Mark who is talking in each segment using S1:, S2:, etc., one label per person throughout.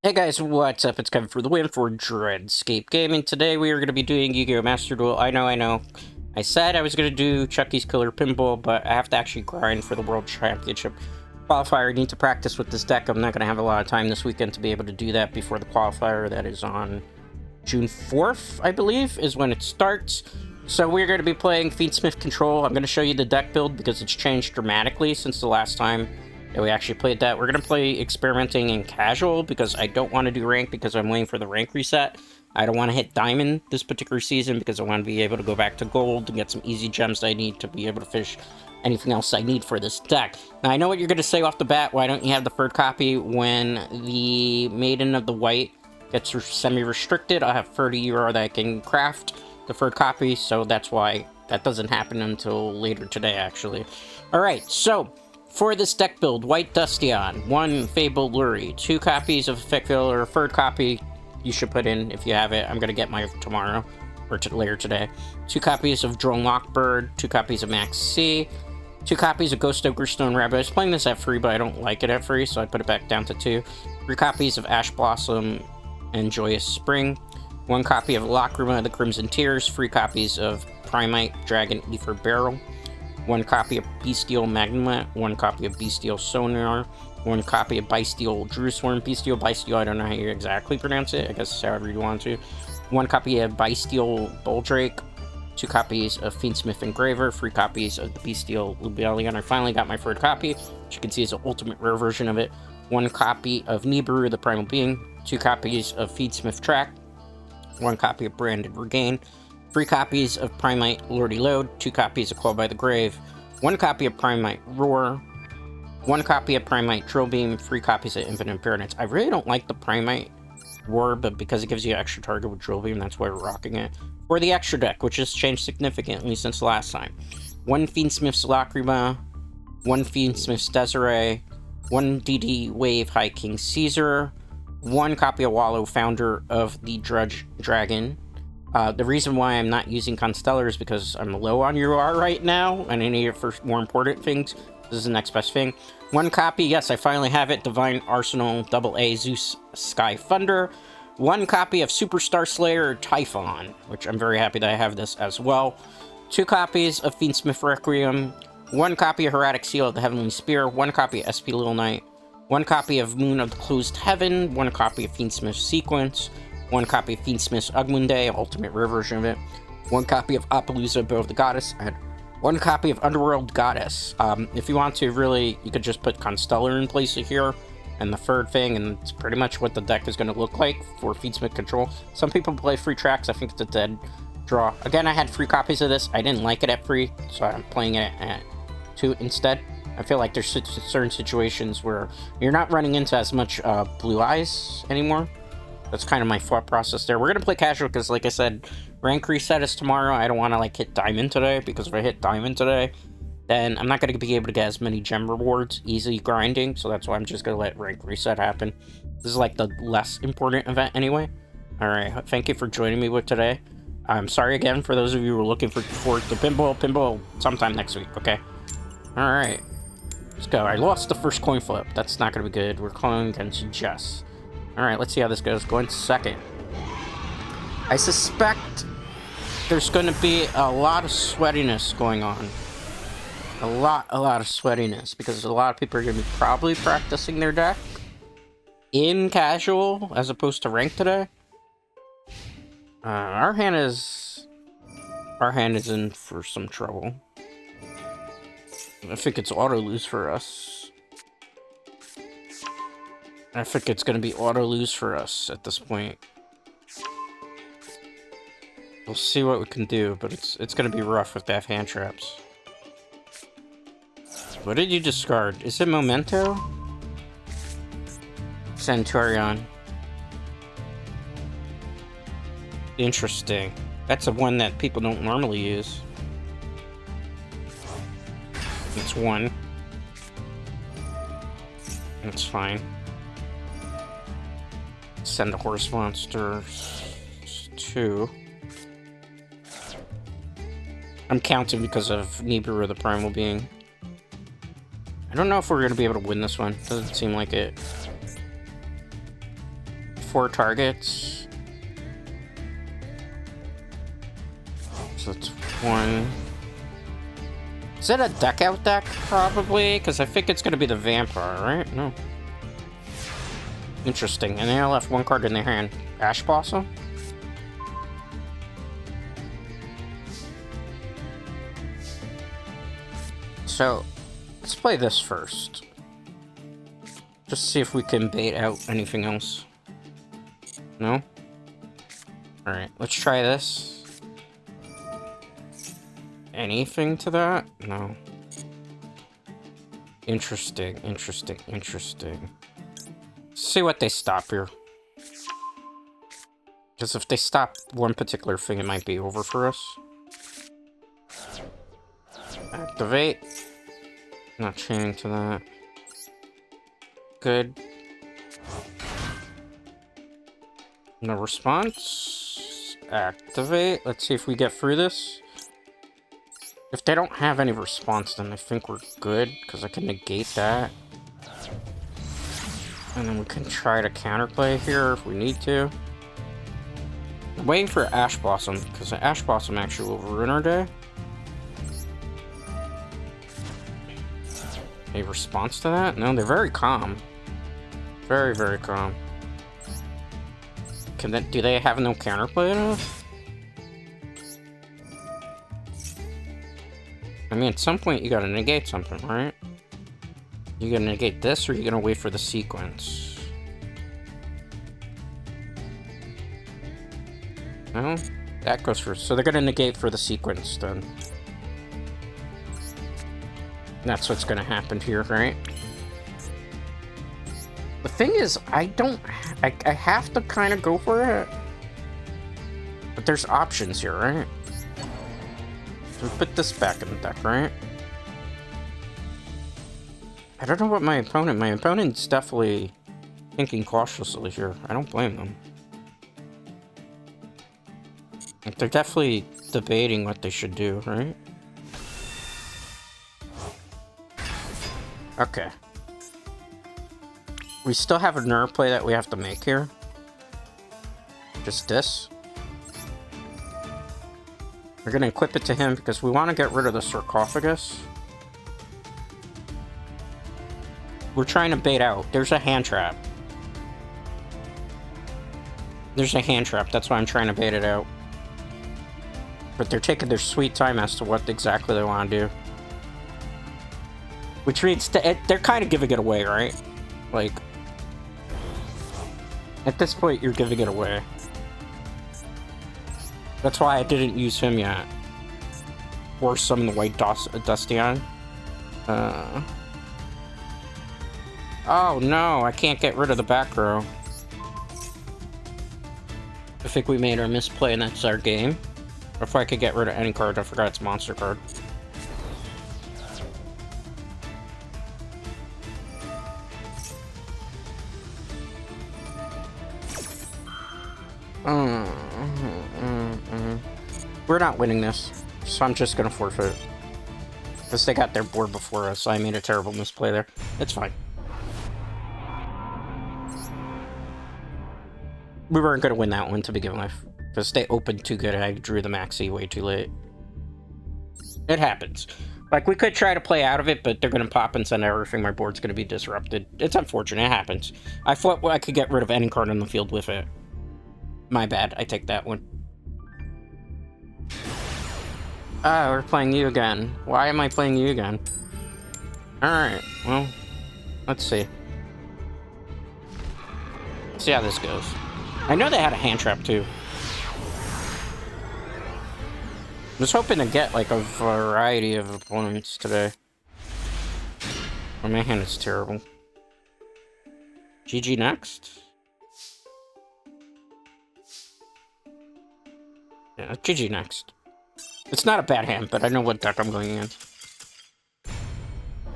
S1: Hey guys, what's up? It's Kevin for the win for Dreadscape Gaming. Today we are going to be doing Yugioh Master Duel. I know. I said I was going to do Chucky's Killer Pinball, but I have to actually grind for the World Championship qualifier. I need to practice with this deck. I'm not going to have a lot of time this weekend to be able to do that before the qualifier. That is on June 4th, I believe, is when it starts. So we're going to be playing Fiendsmith Control. I'm going to show you the deck build because it's changed dramatically since the last time that we actually played that. We're going to play experimenting in casual because I don't want to do rank because I'm waiting for the rank reset. I don't want to hit diamond this particular season because I want to be able to go back to gold and get some easy gems that I need to be able to fish anything else I need for this deck. Now, I know what you're going to say off the bat. Why don't you have the third copy when the Maiden of the White gets semi-restricted? I'll have 30 euro that I can craft the third copy, so that's why that doesn't happen until later today, actually. Alright, so for this deck build, White Dustion, 1 Fabled Lurie, 2 copies of Effect Filler, third copy you should put in if you have it. I'm going to get mine tomorrow, or later today. 2 copies of Drone Lockbird, 2 copies of Max C, 2 copies of Ghost Ogre Stone Rabbit. I was playing this at free, but I don't like it at free, so I put it back down to 2. 3 copies of Ash Blossom and Joyous Spring, 1 copy of Lacrima the Crimson Tears, 3 copies of Primite Dragon Ether Barrel, 1 copy of Bestial Magnet, 1 copy of Bestial Sonar, 1 copy of Bestial Drewsworm, Bestial, I don't know how you exactly pronounce it, I guess however you want to, 1 copy of Bestial Boldrake, 2 copies of Fiendsmith Engraver, 3 copies of the Bestial Lubellion. I finally got my third copy, which you can see is an ultimate rare version of it, 1 copy of Nibiru the Primal Being, 2 copies of Fiendsmith Track, 1 copy of Branded Regain, 3 copies of Primite Lordy Load, 2 copies of Claw by the Grave, 1 copy of Primite Roar, 1 copy of Primite Drill Beam, 3 copies of Infinite Impermanence. I really don't like the Primite Roar, but because it gives you an extra target with Drill Beam, that's why we're rocking it. For the extra deck, which has changed significantly since last time, 1 Fiendsmith's Lacrima, 1 Fiendsmith's Desiree, 1 DD Wave High King Caesar, 1 copy of Wallow, founder of the Drudge Dragon. The reason why I'm not using Constellar is because I'm low on UR right now, and I need it for more important things. This is the next best thing. 1 copy, yes, I finally have it, Divine Arsenal AA Zeus Sky Thunder. 1 copy of Superstar Slayer Typhon, which I'm very happy that I have this as well. 2 copies of Fiendsmith Requiem. 1 copy of Heretic Seal of the Heavenly Spear. 1 copy of SP Little Knight. 1 copy of Moon of the Closed Heaven. 1 copy of Fiendsmith Sequence. 1 copy of Fiendsmith's Ugmunday, ultimate rare version of it. 1 copy of Appaloosa, Bow of the Goddess, and 1 copy of Underworld Goddess. If you want to, really, you could just put Constellar in place of here, and the third thing, and it's pretty much what the deck is going to look like for Fiendsmith Control. Some people play free tracks. I think it's a dead draw. Again, I had 3 copies of this. I didn't like it at free, so I'm playing it at 2 instead. I feel like there's certain situations where you're not running into as much blue eyes anymore. That's kind of my thought process there. We're going to play casual because, like I said, rank reset is tomorrow. I don't want to, like, hit diamond today because if I hit diamond today, then I'm not going to be able to get as many gem rewards easily grinding. So that's why I'm just going to let rank reset happen. This is, like, the less important event anyway. Alright, thank you for joining me with today. I'm sorry again for those of you who are looking for the pinball sometime next week, okay? Alright, let's go. I lost the first coin flip. That's not going to be good. We're calling against Jess. Alright, let's see how this goes. Going second. I suspect there's going to be a lot of sweatiness going on. A lot of sweatiness, because a lot of people are going to be probably practicing their deck in casual as opposed to rank today. Our hand is in for some trouble. I think it's auto lose for us. I think it's going to be auto-lose for us at this point. We'll see what we can do, but it's going to be rough if they have hand traps. What did you discard? Is it Memento? Centurion. Interesting. That's a one that people don't normally use. It's 1. That's fine. Send a horse monster 2. I'm counting because of Nibiru the Primal Being. I don't know if we're going to be able to win this one. Doesn't seem like it. 4 targets. So that's 1. Is it a deck out deck? Probably, because I think it's going to be the vampire, right? No. Interesting. And they all left 1 card in their hand. Ash Blossom? So, let's play this first. Just see if we can bait out anything else. No? Alright, let's try this. Anything to that? No. Interesting, interesting, interesting. See what they stop here. Because if they stop one particular thing, it might be over for us. Activate. Not chaining to that. Good. No response. Activate. Let's see if we get through this. If they don't have any response, then I think we're good, because I can negate that. And then we can try to counterplay here if we need to. I'm waiting for Ash Blossom, because the Ash Blossom actually will ruin our day. A response to that? No, they're very calm. Very, very calm. Can that, do they have no counterplay enough? I mean, at some point you gotta negate something, right? You gonna negate this, or you gonna wait for the sequence? No? That goes first. So they're gonna negate for the sequence, then. That's what's gonna happen here, right? The thing is, I have to kind of go for it. But there's options here, right? So we put this back in the deck, right? I don't know what my opponent's definitely thinking cautiously here. I don't blame them. Like, they're definitely debating what they should do, right? Okay. We still have a nerve play that we have to make here. Just this. We're gonna equip it to him because we want to get rid of the sarcophagus. We're trying to bait out. There's a hand trap. There's a hand trap. That's why I'm trying to bait it out. But they're taking their sweet time as to what exactly they want to do. Which means they're kind of giving it away, right? Like, at this point, you're giving it away. That's why I didn't use him yet. Or summon the white Dustion. Oh no, I can't get rid of the back row. I think we made our misplay and that's our game. Or if I could get rid of any card, I forgot it's monster card. We're not winning this, so I'm just gonna forfeit. Because they got their board before us, so I made a terrible misplay there. It's fine. We weren't gonna win that one to begin with. Because they opened too good and I drew the maxi way too late. It happens. Like, we could try to play out of it, but they're gonna pop and send everything. My board's gonna be disrupted. It's unfortunate, it happens. I thought I could get rid of any card on the field with it. My bad, I take that one. Ah, we're playing you again. Why am I playing you again? Alright, well, let's see. See how this goes. I know they had a hand trap too. I was hoping to get like a variety of opponents today. But my hand is terrible. GG next? Yeah, GG next. It's not a bad hand, but I know what deck I'm going against.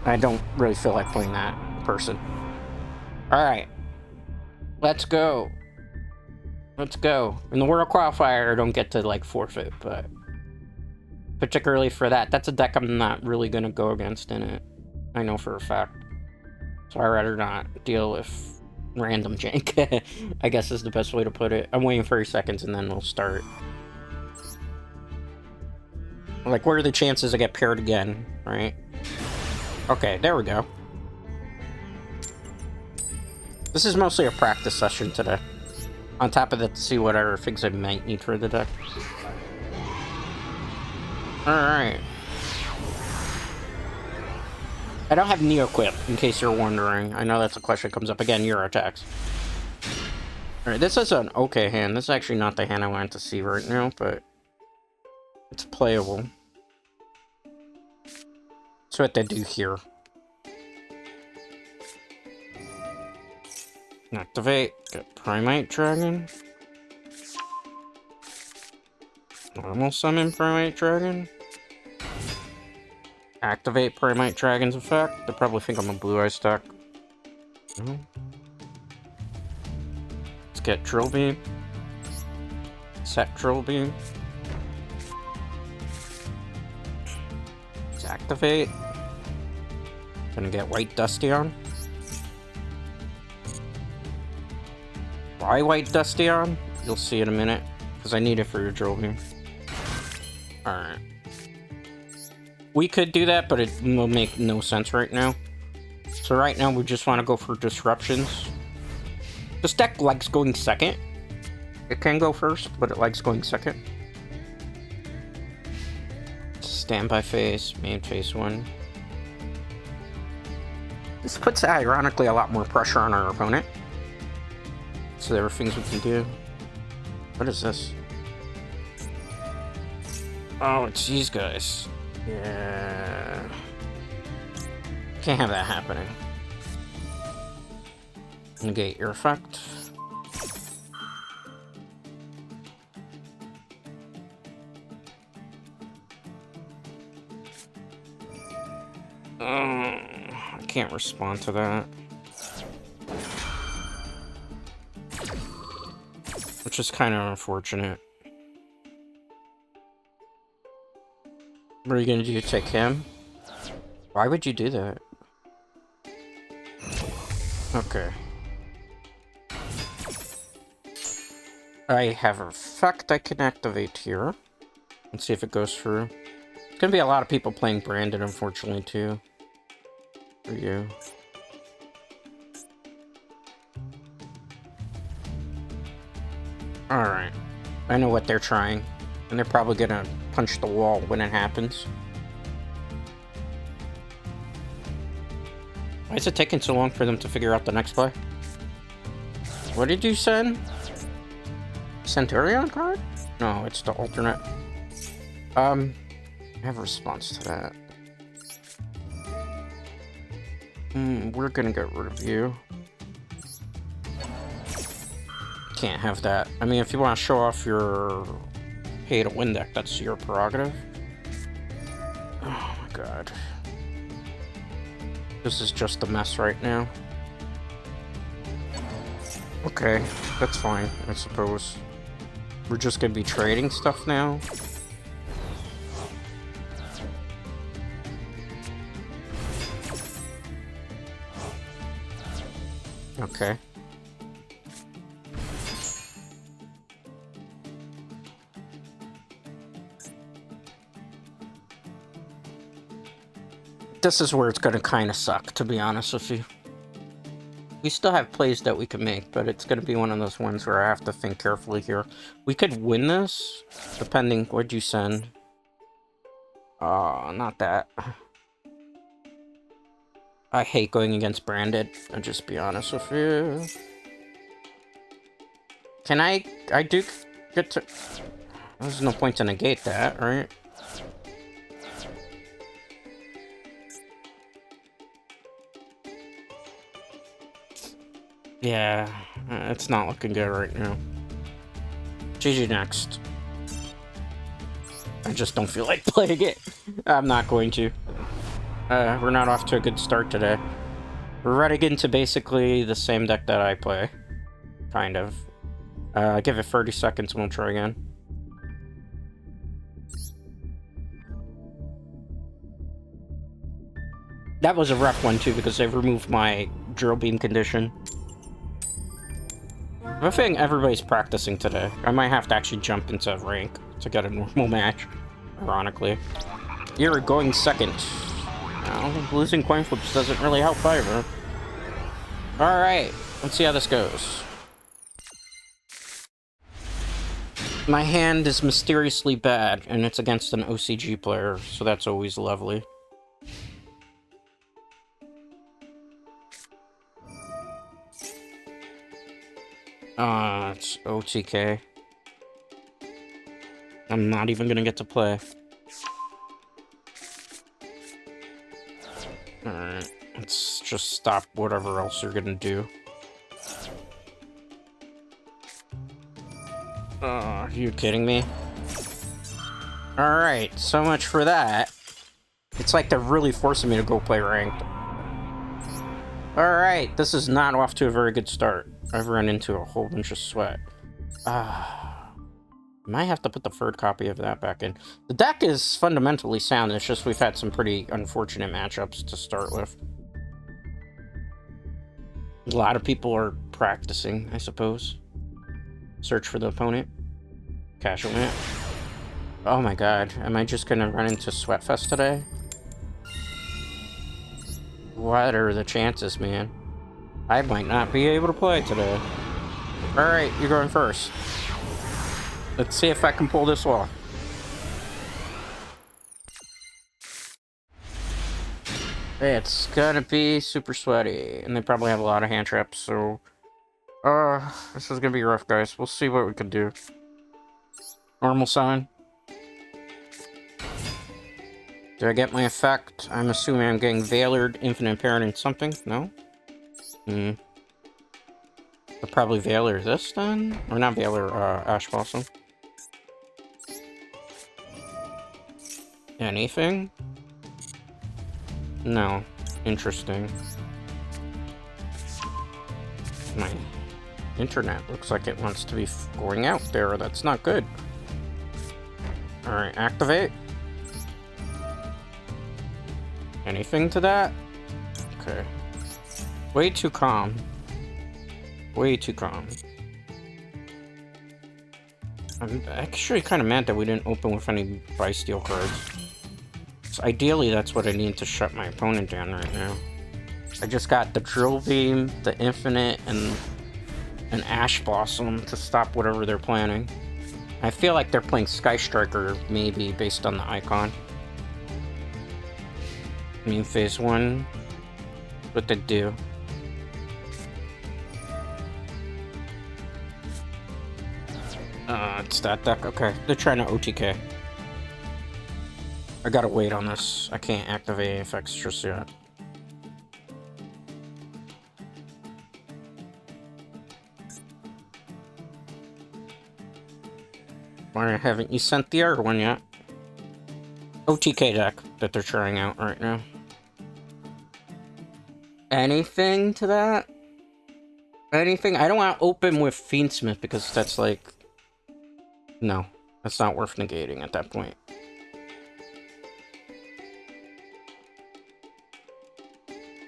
S1: I don't really feel like playing that person. Alright. Let's go. Let's go. In the World Qualifier, I don't get to, like, forfeit, but... particularly for that, that's a deck I'm not really gonna go against in it. I know for a fact. So I'd rather not deal with random jank, I guess is the best way to put it. I'm waiting 30 seconds and then we'll start. Like, what are the chances I get paired again, right? Okay, there we go. This is mostly a practice session today. On top of that, to see what other things I might need for the deck. Alright. I don't have Neo-Equip, in case you're wondering. I know that's a question that comes up again, Euro attacks. Alright, this is an okay hand. This is actually not the hand I wanted to see right now, but it's playable. That's what they do here. Activate, get Primate Dragon. Normal summon Primate Dragon. Activate Primate Dragon's effect. They probably think I'm a Blue Eye stack. Let's get Drill Beam. Set Drill Beam. Let's activate. Gonna get White Dustion. Why White Dustion? You'll see in a minute, because I need it for your Drill Beam. Alright. We could do that, but it will make no sense right now. So right now, we just want to go for Disruptions. This deck likes going second. It can go first, but it likes going second. Standby phase, main phase 1. This puts, ironically, a lot more pressure on our opponent. So there are things we can do. What is this? Oh, it's these guys. Yeah. Can't have that happening. Negate your effect. I can't respond to that. Which is kind of unfortunate. What are you gonna do? Take him? Why would you do that? Okay. I have an effect I can activate here. Let's see if it goes through. It's gonna be a lot of people playing Branded, unfortunately, too. For you. Alright. I know what they're trying. And they're probably gonna punch the wall when it happens. Why is it taking so long for them to figure out the next play? What did you send? Centurion card? No, it's the alternate. I have a response to that. We're gonna get rid of you. Can't have that. I mean, if you want to show off your pay to win deck, that's your prerogative. Oh my god. This is just a mess right now. Okay, that's fine, I suppose. We're just gonna be trading stuff now. Okay. This is where it's gonna kind of suck, to be honest with you. We still have plays that we can make, but it's gonna be one of those ones where I have to think carefully here. We could win this, depending what'd you send. Not that. I hate going against Branded, I'll just be honest with you. Can I do get to... There's no point to negate that, right? Yeah, it's not looking good right now. GG next. I just don't feel like playing it. I'm not going to. We're not off to a good start today. We're running into basically the same deck that I play. Kind of. Give it 30 seconds and we'll try again. That was a rough one too because they removed my drill beam condition. I think everybody's practicing today. I might have to actually jump into rank to get a normal match, ironically. You're going second. Well, losing coin flips doesn't really help either. Alright, let's see how this goes. My hand is mysteriously bad, and it's against an OCG player, so that's always lovely. It's OTK. I'm not even gonna get to play. Alright, let's just stop whatever else you're gonna do. Are you kidding me? Alright, so much for that. It's like they're really forcing me to go play ranked. Alright, this is not off to a very good start. I've run into a whole bunch of sweat. Might have to put the third copy of that back in. The deck is fundamentally sound, it's just we've had some pretty unfortunate matchups to start with. A lot of people are practicing, I suppose. Search for the opponent. Casual match. Oh my god, am I just gonna run into Sweatfest today? What are the chances, man? I might not be able to play today. Alright, you're going first. Let's see if I can pull this off. It's gonna be super sweaty, and they probably have a lot of hand traps, so... this is gonna be rough, guys. We'll see what we can do. Normal summon. Do I get my effect? I'm assuming I'm getting Veilered, Infinite Parent, and something? No? I'll probably Veiler this then? Or not Veiler, Ash Blossom. Anything? No. Interesting. My internet looks like it wants to be going out there. That's not good. Alright, activate. Anything to that? Okay. Way too calm. Way too calm. I'm actually kind of mad that we didn't open with any buy-steal cards. So ideally, that's what I need to shut my opponent down right now. I just got the Drill Beam, the Infinite, and an Ash Blossom to stop whatever they're planning. I feel like they're playing Sky Striker, maybe, based on the icon. I mean, phase 1, what they do. It's that deck. Okay, they're trying to OTK. I gotta wait on this. I can't activate any effects just yet. Why haven't you sent the other one yet? OTK deck that they're trying out right now. Anything to that? Anything? I don't want to open with Fiendsmith because that's like... No, that's not worth negating at that point.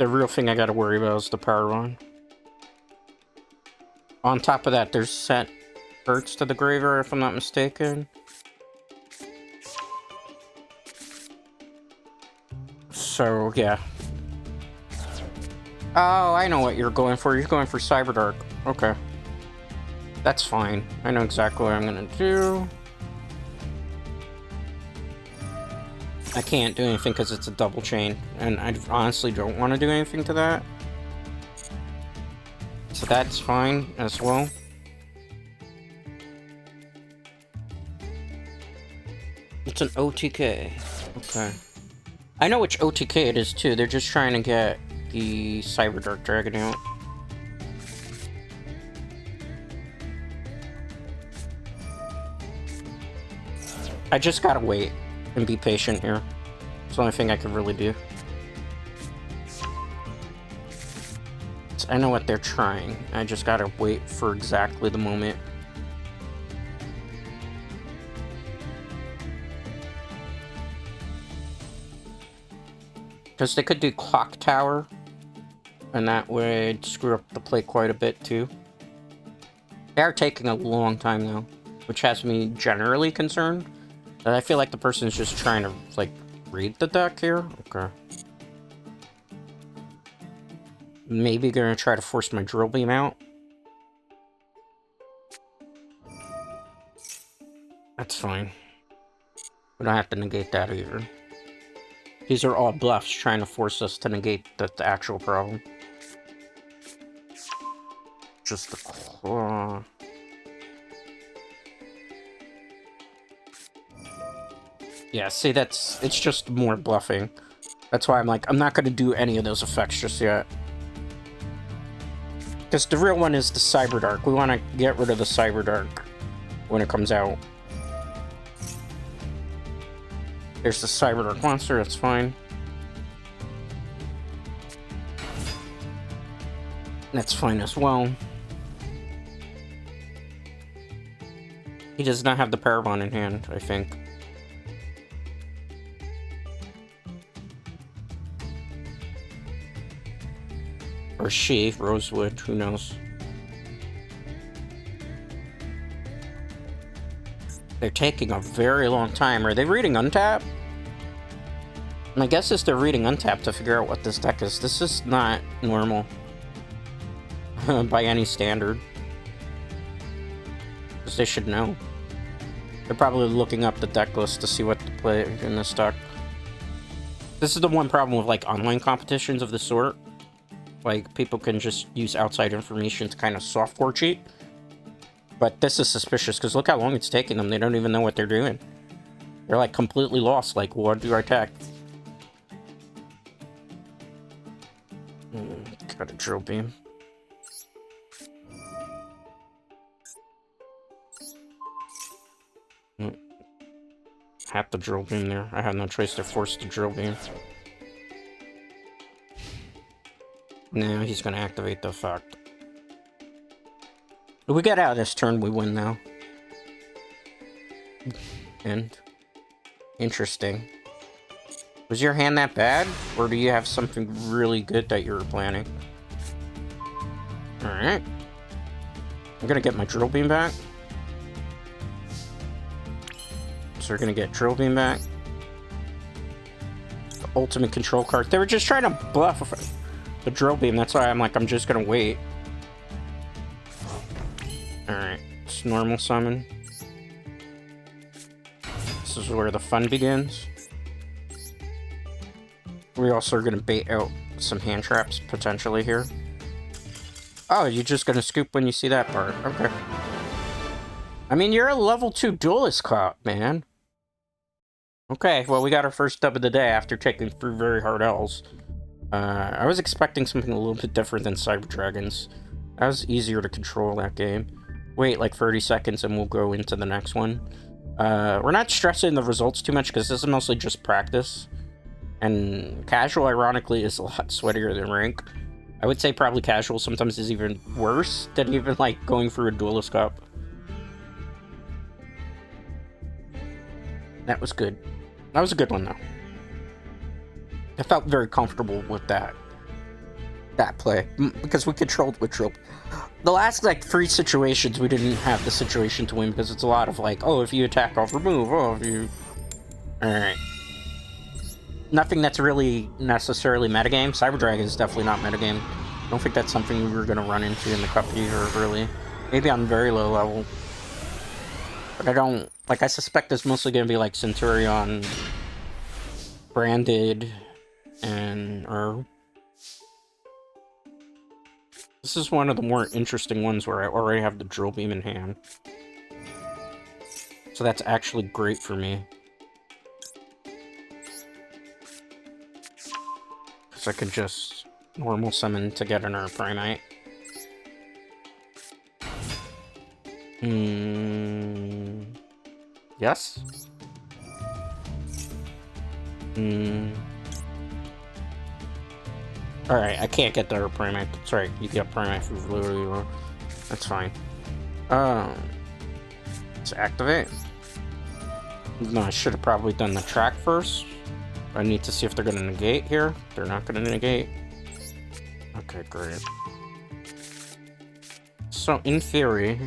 S1: The real thing I gotta worry about is the power run. On top of that, there's sent Birds to the Graveyard, if I'm not mistaken. So, yeah. Oh, I know what you're going for. You're going for Cyberdark. Okay. That's fine. I know exactly what I'm gonna do. I can't do anything because it's a double chain, and I honestly don't want to do anything to that. So that's fine as well. It's an OTK. Okay. I know which OTK it is too. They're just trying to get the Cyberdark Dragon out. I just gotta wait and be patient here. It's the only thing I can really do. I know what they're trying. I just gotta wait for exactly the moment. Because they could do Clock Tower, and that would screw up the play quite a bit too. They are taking a long time though, which has me generally concerned. But I feel like the person is just trying to, like, read the deck here. Okay. Maybe gonna try to force my drill beam out. That's fine. We don't have to negate that either. These are all bluffs trying to force us to negate the actual problem. Just the claw. Yeah, see, it's just more bluffing. That's why I'm like, I'm not gonna do any of those effects just yet. Because the real one is the Cyber Dark. We want to get rid of the Cyber Dark when it comes out. There's the Cyber Dark monster, that's fine. That's fine as well. He does not have the Parabon in hand, I think. Or she, Rosewood, who knows. They're taking a very long time. Are they reading Untap? My guess is they're reading Untap to figure out what this deck is. This is not normal. By any standard. Because they should know. They're probably looking up the deck list to see what to play in this deck. This is the one problem with, like, online competitions of the sort. Like, people can just use outside information to kind of softcore cheat. But this is suspicious, because look how long it's taking them. They don't even know what they're doing. They're, like, completely lost. Like, what do I attack? Got a drill beam. Have the drill beam there. I have no choice to force the drill beam. Now he's gonna activate the effect. If we get out of this turn, we win now. And interesting. Was your hand that bad? Or do you have something really good that you were planning? Alright. I'm gonna get my drill beam back. So we're gonna get drill beam back. The ultimate control card. They were just trying to bluff the drill beam. That's why I'm like, I'm just gonna wait. Alright. It's normal summon. This is where the fun begins. We also are gonna bait out some hand traps potentially here. Oh, you're just gonna scoop when you see that part. Okay. I mean, you're a level 2 duelist cop, man. Okay, well, we got our first dub of the day after taking 3 very hard L's. I was expecting something a little bit different than Cyber Dragons. That was easier to control that game. Wait like 30 seconds and we'll go into the next one. We're not stressing the results too much because this is mostly just practice. And casual, ironically, is a lot sweatier than rank. I would say probably casual sometimes is even worse than even, like, going through a duelist cup. That was good. That was a good one, though. I felt very comfortable with that play. Because we controlled with drill. The last, like, 3 situations, we didn't have the situation to win because it's a lot of, like, oh, if you attack, I'll remove. Oh, if you... Alright. Nothing that's really necessarily metagame. Cyber Dragon is definitely not metagame. I don't think that's something we were going to run into in the cup either, really. Maybe on very low level. But I don't... Like, I suspect it's mostly going to be, like, Centurion, Branded, and... This is one of the more interesting ones where I already have the drill beam in hand. So that's actually great for me. Because I can just normal summon to get another Primate. Yes? Alright, I can't get the Primate. That's right, you get Primate for literally. That's fine. Let's activate. No, I should have probably done the track first. I need to see if they're going to negate here. They're not going to negate. Okay, great. So in theory,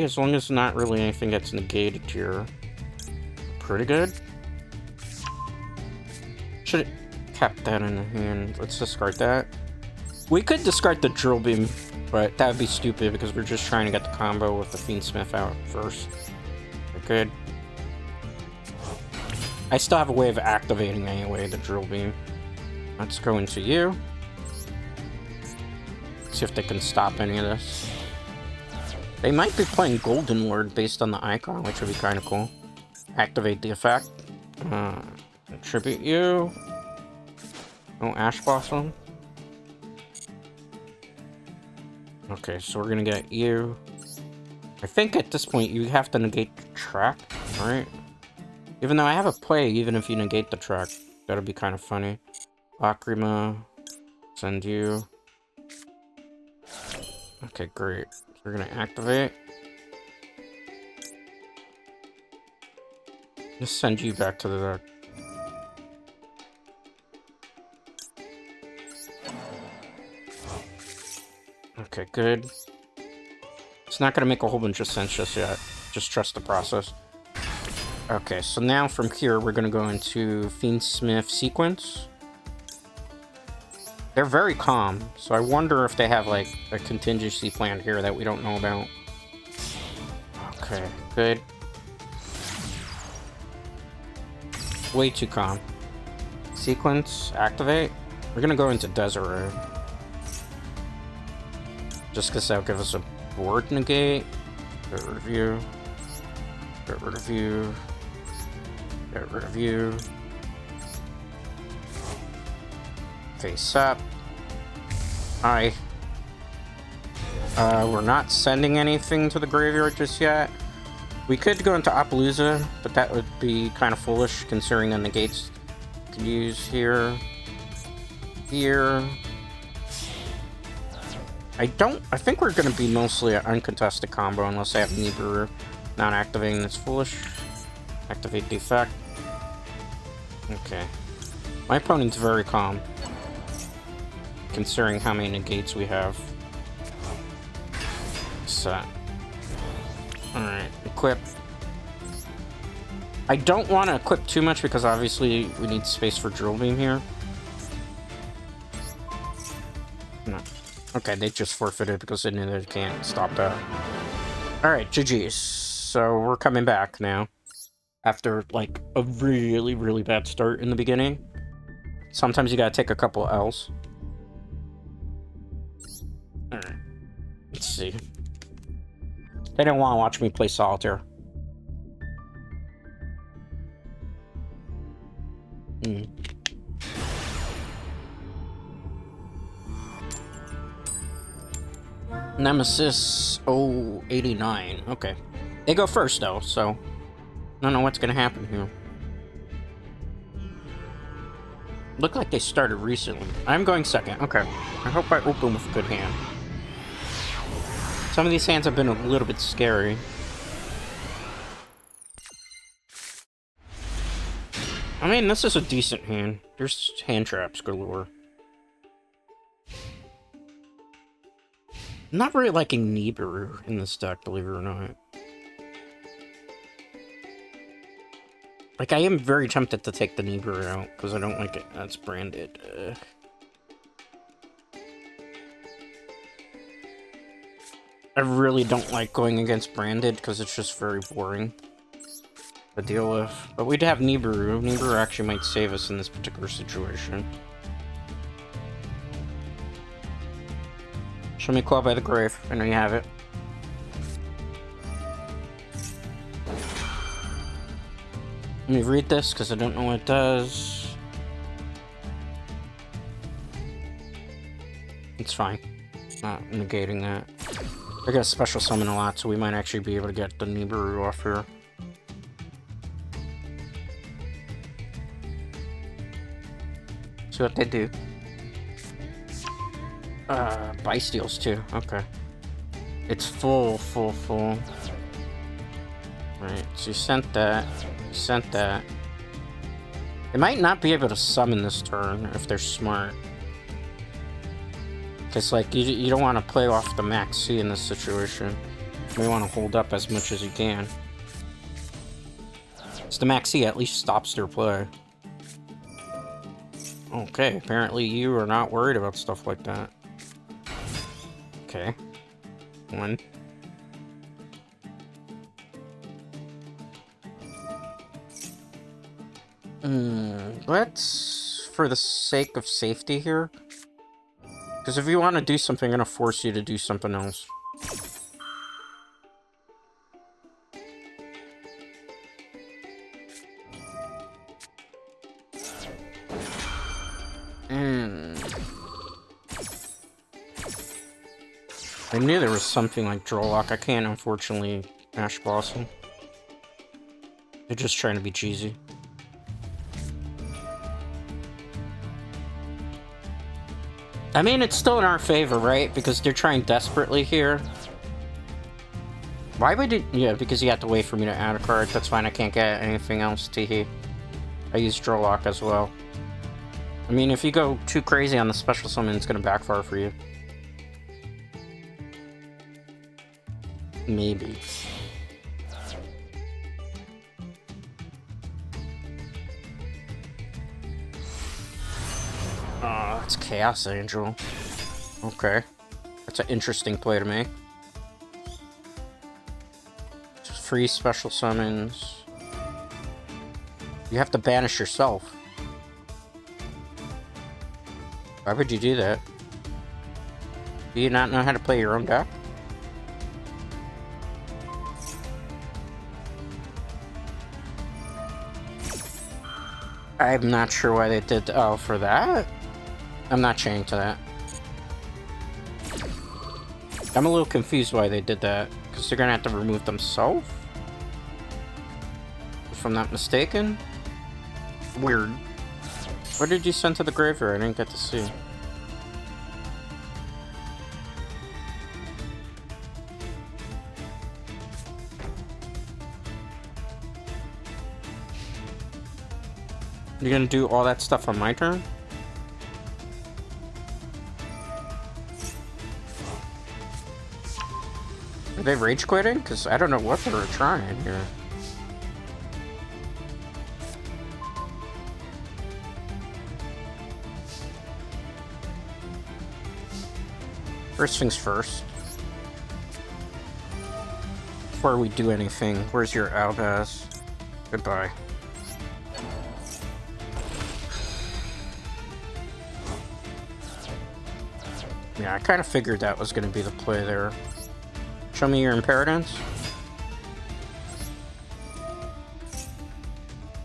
S1: as long as not really anything gets negated here, pretty good. Should have kept that in the hand. Let's discard that. We could discard the drill beam, but that would be stupid because we're just trying to get the combo with the Fiendsmith out first. We're good. I still have a way of activating anyway, the drill beam. Let's go into you. See if they can stop any of this. They might be playing Golden Lord based on the icon, which would be kind of cool. Activate the effect. Attribute you. Oh, Ash Blossom. Okay, so we're gonna get you. I think at this point you have to negate the track, right? Even though I have a play, even if you negate the track, that'll be kind of funny. Lacrima. Send you. Okay, great. We're gonna activate. Just send you back to the deck. Okay, good. It's not gonna make a whole bunch of sense just yet. Just trust the process. Okay, so now from here we're gonna go into Fiendsmith sequence. They're very calm, so I wonder if they have like a contingency plan here that we don't know about. Okay, good. Way too calm. Sequence, activate. We're gonna go into Desiree. Just because that'll give us a board negate. Get rid of you. Get rid of you. Get rid of you. Face up. Hi. We're not sending anything to the graveyard just yet. We could go into Appaloosa, but that would be kind of foolish considering the negates we could use here. Here. I think we're going to be mostly an uncontested combo unless I have Nibiru. Not activating that's foolish. Activate the effect. Okay. My opponent's very calm, considering how many negates we have. Set. Alright, equip. I don't want to equip too much because obviously we need space for Drill Beam here. No. Okay, they just forfeited because they knew they can't stop that. Alright, GG's. So we're coming back now. After, like, a really, really bad start in the beginning. Sometimes you gotta take a couple L's. Alright. Let's see. They didn't want to watch me play solitaire. Nemesis 089. Okay. They go first, though, so I don't know what's going to happen here. Look like they started recently. I'm going second. Okay. I hope I open with a good hand. Some of these hands have been a little bit scary. I mean, this is a decent hand. There's hand traps galore. I'm not really liking Nibiru in this deck, believe it or not. Like, I am very tempted to take the Nibiru out, because I don't like it. That's branded. I really don't like going against branded, because it's just very boring to deal with. But we'd have Nibiru. Nibiru actually might save us in this particular situation. Show me Claw by the Grave. I know you have it. Let me read this, because I don't know what it does. It's fine. Not negating that. I got special summon a lot, so we might actually be able to get the Nibiru off here. See what they do. Buy steals too. Okay. It's full. Right, so you sent that. You sent that. They might not be able to summon this turn if they're smart. Because, like, you don't want to play off the max C in this situation. You want to hold up as much as you can. So the max C at least stops their play. Okay, apparently you are not worried about stuff like that. Okay. One. Let's, for the sake of safety here, because if you want to do something, I'm going to force you to do something else. I knew there was something like draw lock. I can't, unfortunately, Ash Blossom. They're just trying to be cheesy. I mean, it's still in our favor, right? Because they're trying desperately here. Why would it? Yeah, because you have to wait for me to add a card. That's fine, I can't get anything else, teehee. I use draw lock as well. I mean, if you go too crazy on the special summon, it's gonna backfire for you. Maybe. It's Chaos Angel. Okay. That's an interesting play to make. Just free special summons. You have to banish yourself. Why would you do that? Do you not know how to play your own deck? I'm not sure why they did. Oh, for that? I'm not chaining to that. I'm a little confused why they did that. Because they're gonna have to remove themselves? If I'm not mistaken? Weird. What did you send to the graveyard? I didn't get to see. You're gonna do all that stuff on my turn? Are they rage quitting? Because I don't know what they were trying here. First things first. Before we do anything, where's your Albaz? Goodbye. Yeah, I kind of figured that was going to be the play there. Show me your Imperadance.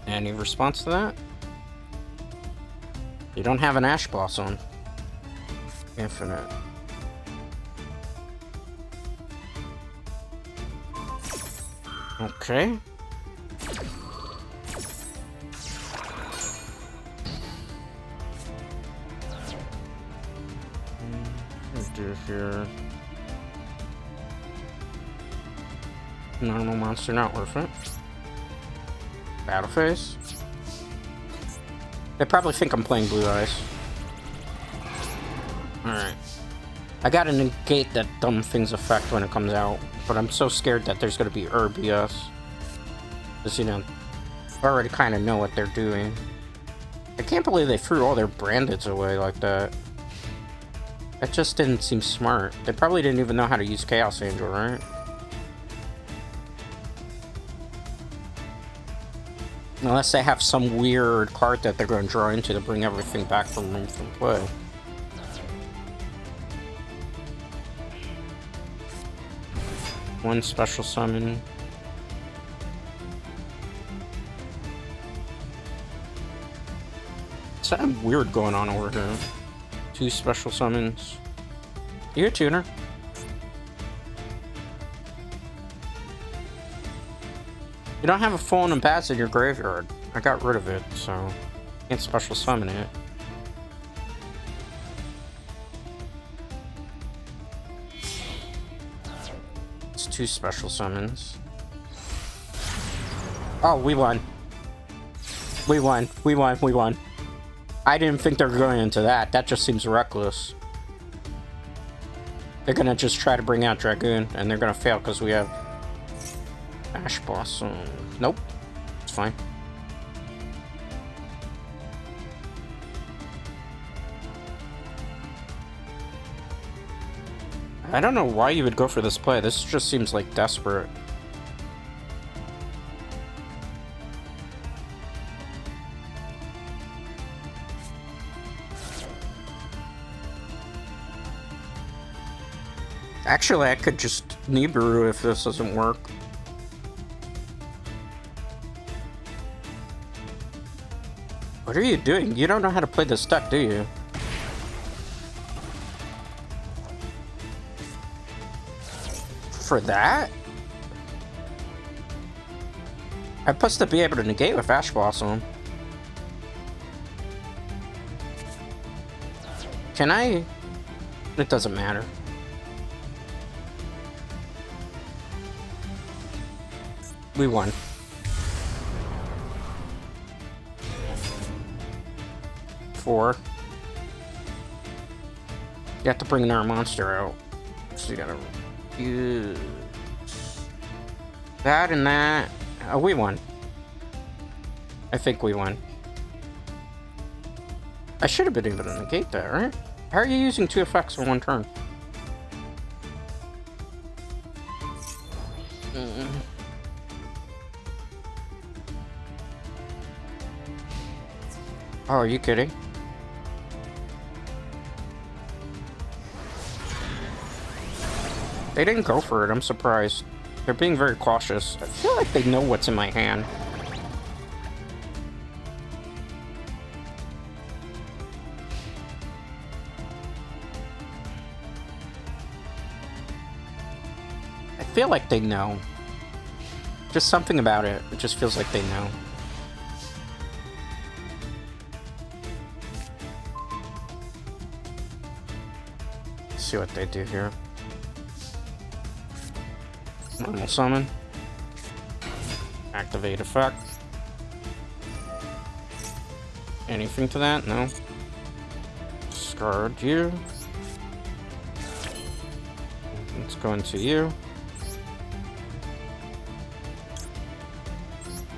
S1: Any response to that? You don't have an Ash Blossom. Infinite. Okay. Do here. Normal monster, not worth it. Battle phase. They probably think I'm playing Blue Eyes. Alright. I gotta negate that dumb thing's effect when it comes out, but I'm so scared that there's gonna be BS. Because, you know, I already kind of know what they're doing. I can't believe they threw all their brandeds away like that. That just didn't seem smart. They probably didn't even know how to use Chaos Angel, right? Unless they have some weird card that they're going to draw into to bring everything back from room from play. One special summon. Something weird going on over here. Two special summons. You're a tuner. You don't have a Fallen Ambassador in your graveyard. I got rid of it, so you can't special summon it. It's two special summons. Oh, we won. We won. We won. We won. I didn't think they were going into that. That just seems reckless. They're gonna just try to bring out Dragoon, and they're gonna fail because we have Ash Blossom. Nope, it's fine. I don't know why you would go for this play. This just seems like desperate. Actually, I could just Nibiru if this doesn't work. What are you doing? You don't know how to play this deck, do you? For that? I'm supposed to be able to negate with Ash Blossom. Can I? It doesn't matter. We won. Four. You have to bring another monster out. So you gotta use that and that. Oh, we won. I think we won. I should have been able to negate that, right? How are you using 2 effects in 1 turn? Oh, are you kidding? They didn't go for it, I'm surprised. They're being very cautious. I feel like they know what's in my hand. I feel like they know. Just something about it. It just feels like they know. Let's see what they do here. Normal summon. Activate effect. Anything to that? No. Discard you. Let's go into you.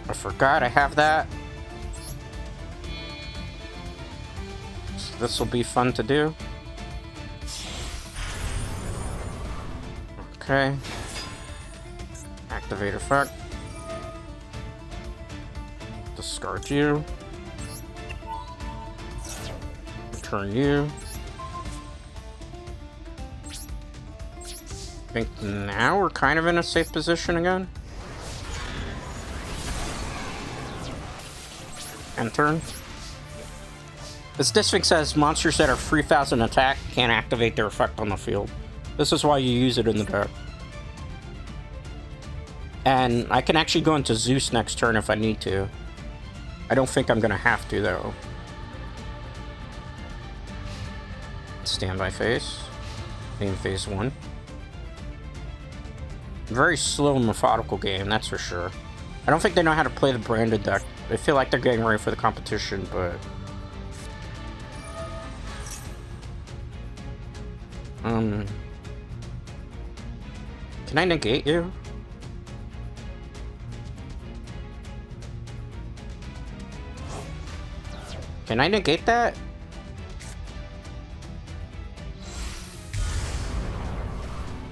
S1: I forgot I have that. So this will be fun to do. Okay. Activate effect. Discard you. Return you. I think now we're kind of in a safe position again. End turn. This district says monsters that are 3,000 attack can't activate their effect on the field. This is why you use it in the deck. And I can actually go into Zeus next turn if I need to. I don't think I'm gonna have to though. Standby phase. Main phase 1. Very slow and methodical game, that's for sure. I don't think they know how to play the branded deck. They feel like they're getting ready for the competition, but... Can I negate you? Can I negate that?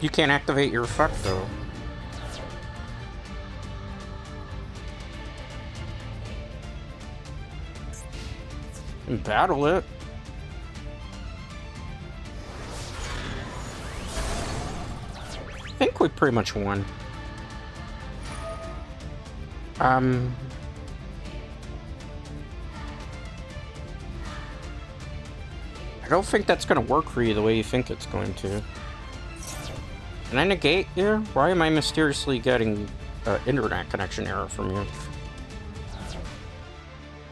S1: You can't activate your effect though. And battle it. I think we pretty much won. I don't think that's gonna work for you the way you think it's going to. Can I negate you? Why am I mysteriously getting internet connection error from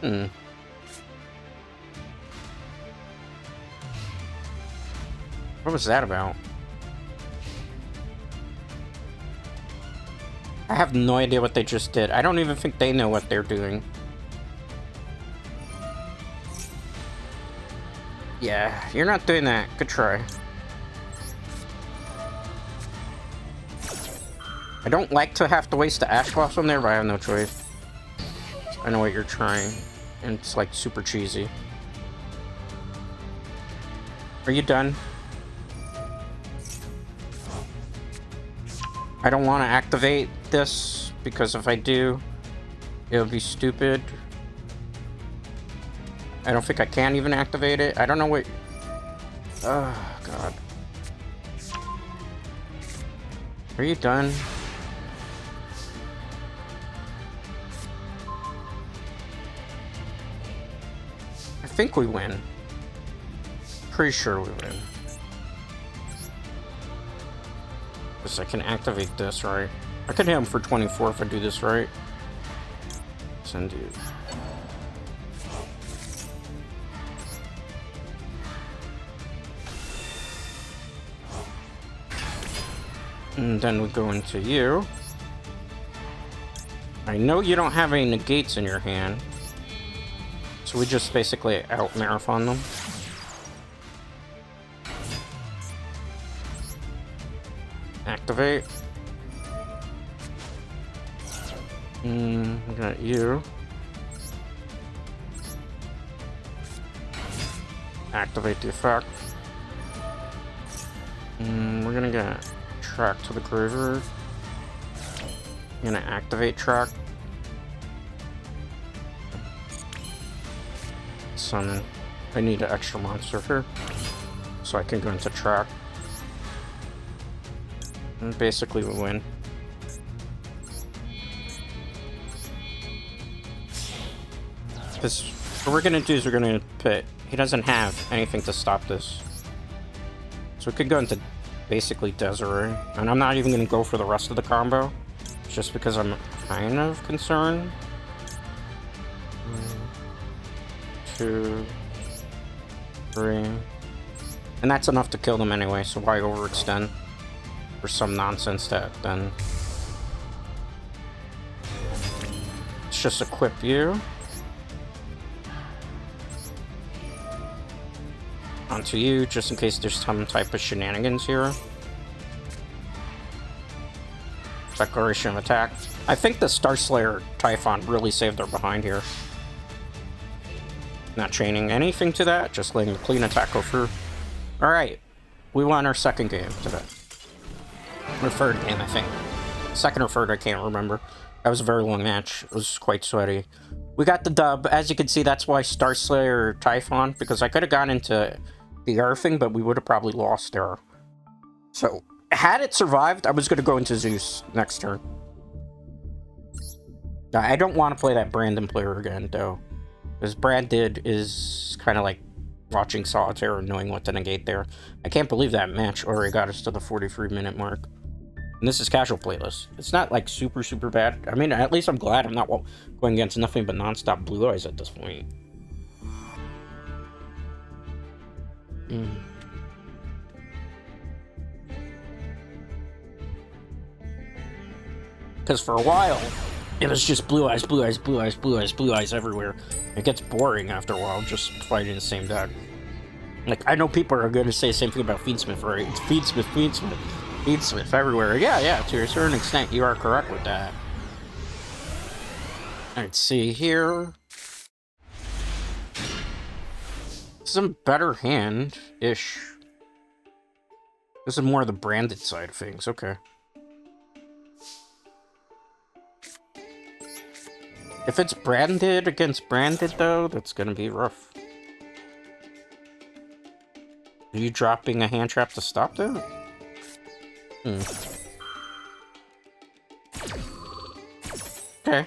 S1: you? What was that about? I have no idea what they just did. I don't even think they know what they're doing. Yeah, you're not doing that. Good try. I don't like to have to waste the Ash Blossom there, but I have no choice. I know what you're trying, and it's like super cheesy. Are you done? I don't want to activate this, because if I do, it'll be stupid. I don't think I can even activate it. I don't know what... Oh, God. Are you done? I think we win. Pretty sure we win. Because I can activate this, right? I could hit him for 24 if I do this right. Send you. And then we go into you. I know you don't have any negates in your hand. So we just basically out-marathon them. Activate. We got you. Activate the effect. We're gonna get track to the graveyard. I'm gonna activate track. Summon. I need an extra monster here, so I can go into track. And basically we win. Because what we're gonna do is we're gonna put... He doesn't have anything to stop this. So we could go into basically Desiree. And I'm not even gonna go for the rest of the combo. Just because I'm kind of concerned. 1, 2, 3. And that's enough to kill them anyway, so why overextend? For some nonsense that then... Let's just equip you. Onto you, just in case there's some type of shenanigans here. Declaration of attack. I think the Starslayer Typhon really saved our behind here. Not chaining anything to that, just letting the clean attack go through. Alright, we won our second game today. Or third game, I think. Second or third, I can't remember. That was a very long match. It was quite sweaty. We got the dub. As you can see, that's why Starslayer Typhon, because I could have gone into the other thing, but we would have probably lost there. So, had it survived, I was going to go into Zeus next turn. I don't want to play that Brandon player again, though. Because Brandon is kind of like watching Solitaire and knowing what to negate there. I can't believe that match already got us to the 43-minute mark. And this is casual playlist. It's not like super, super bad. I mean, at least I'm glad I'm not going against nothing but non-stop Blue Eyes at this point. Because for a while, it was just Blue Eyes, Blue Eyes, Blue Eyes, Blue Eyes, Blue Eyes everywhere. It gets boring after a while, just fighting the same deck. Like, I know people are going to say the same thing about Fiendsmith, right? It's Fiendsmith, Fiendsmith, Fiendsmith everywhere. Yeah, to a certain extent, you are correct with that. Let's see here. Some better hand-ish. This is more the branded side of things, okay. If it's branded against branded, though, that's gonna be rough. Are you dropping a hand trap to stop that? Okay.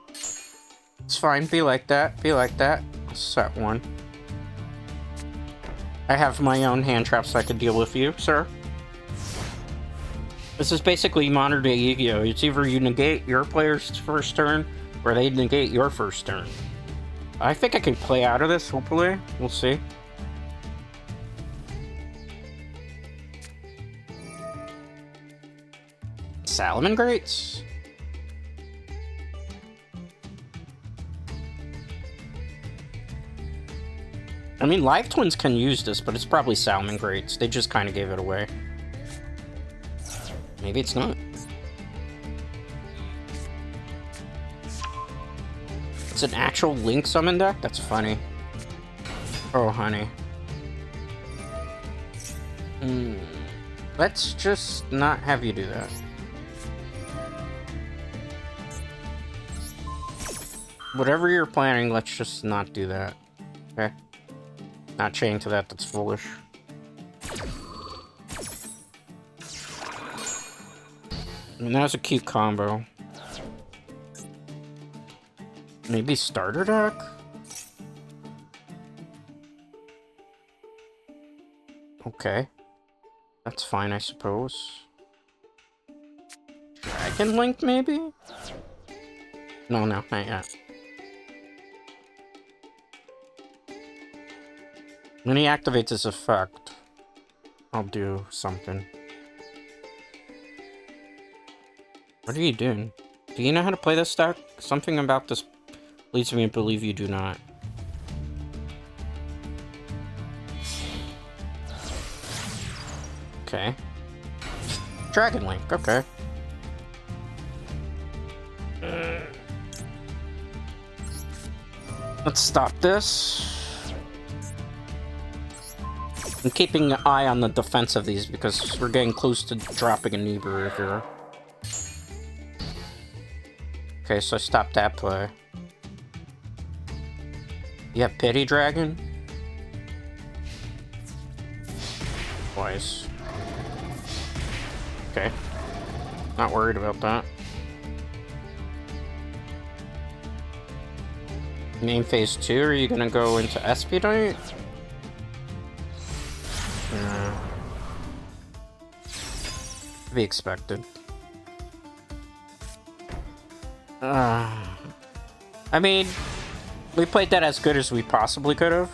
S1: It's fine, be like that, be like that. Set one. I have my own hand traps I can deal with you, sir. This is basically modern day Yu-Gi-Oh! It's either you negate your player's first turn, or they negate your first turn. I think I can play out of this, hopefully. We'll see. Salomon Greats? I mean, Live Twins can use this, but it's probably Salmon Greats. They just kind of gave it away. Maybe it's not. It's an actual Link summon deck? That's funny. Oh, honey. Let's just not have you do that. Whatever you're planning, let's just not do that. Okay? Not chain to that, that's foolish. I mean, that was a cute combo. Maybe starter deck? Okay. That's fine, I suppose. Dragon Link, maybe? No, not yet. When he activates his effect, I'll do something. What are you doing? Do you know how to play this deck? Something about this leads me to believe you do not. Okay. Dragon Link, okay. Let's stop this. I'm keeping an eye on the defense of these because we're getting close to dropping a Neighbor here. Okay, so I stopped that play. You have Pity Dragon? Twice. Okay. Not worried about that. Main phase 2, are you gonna go into Expedite? Yeah. To be expected. I mean, we played that as good as we possibly could have.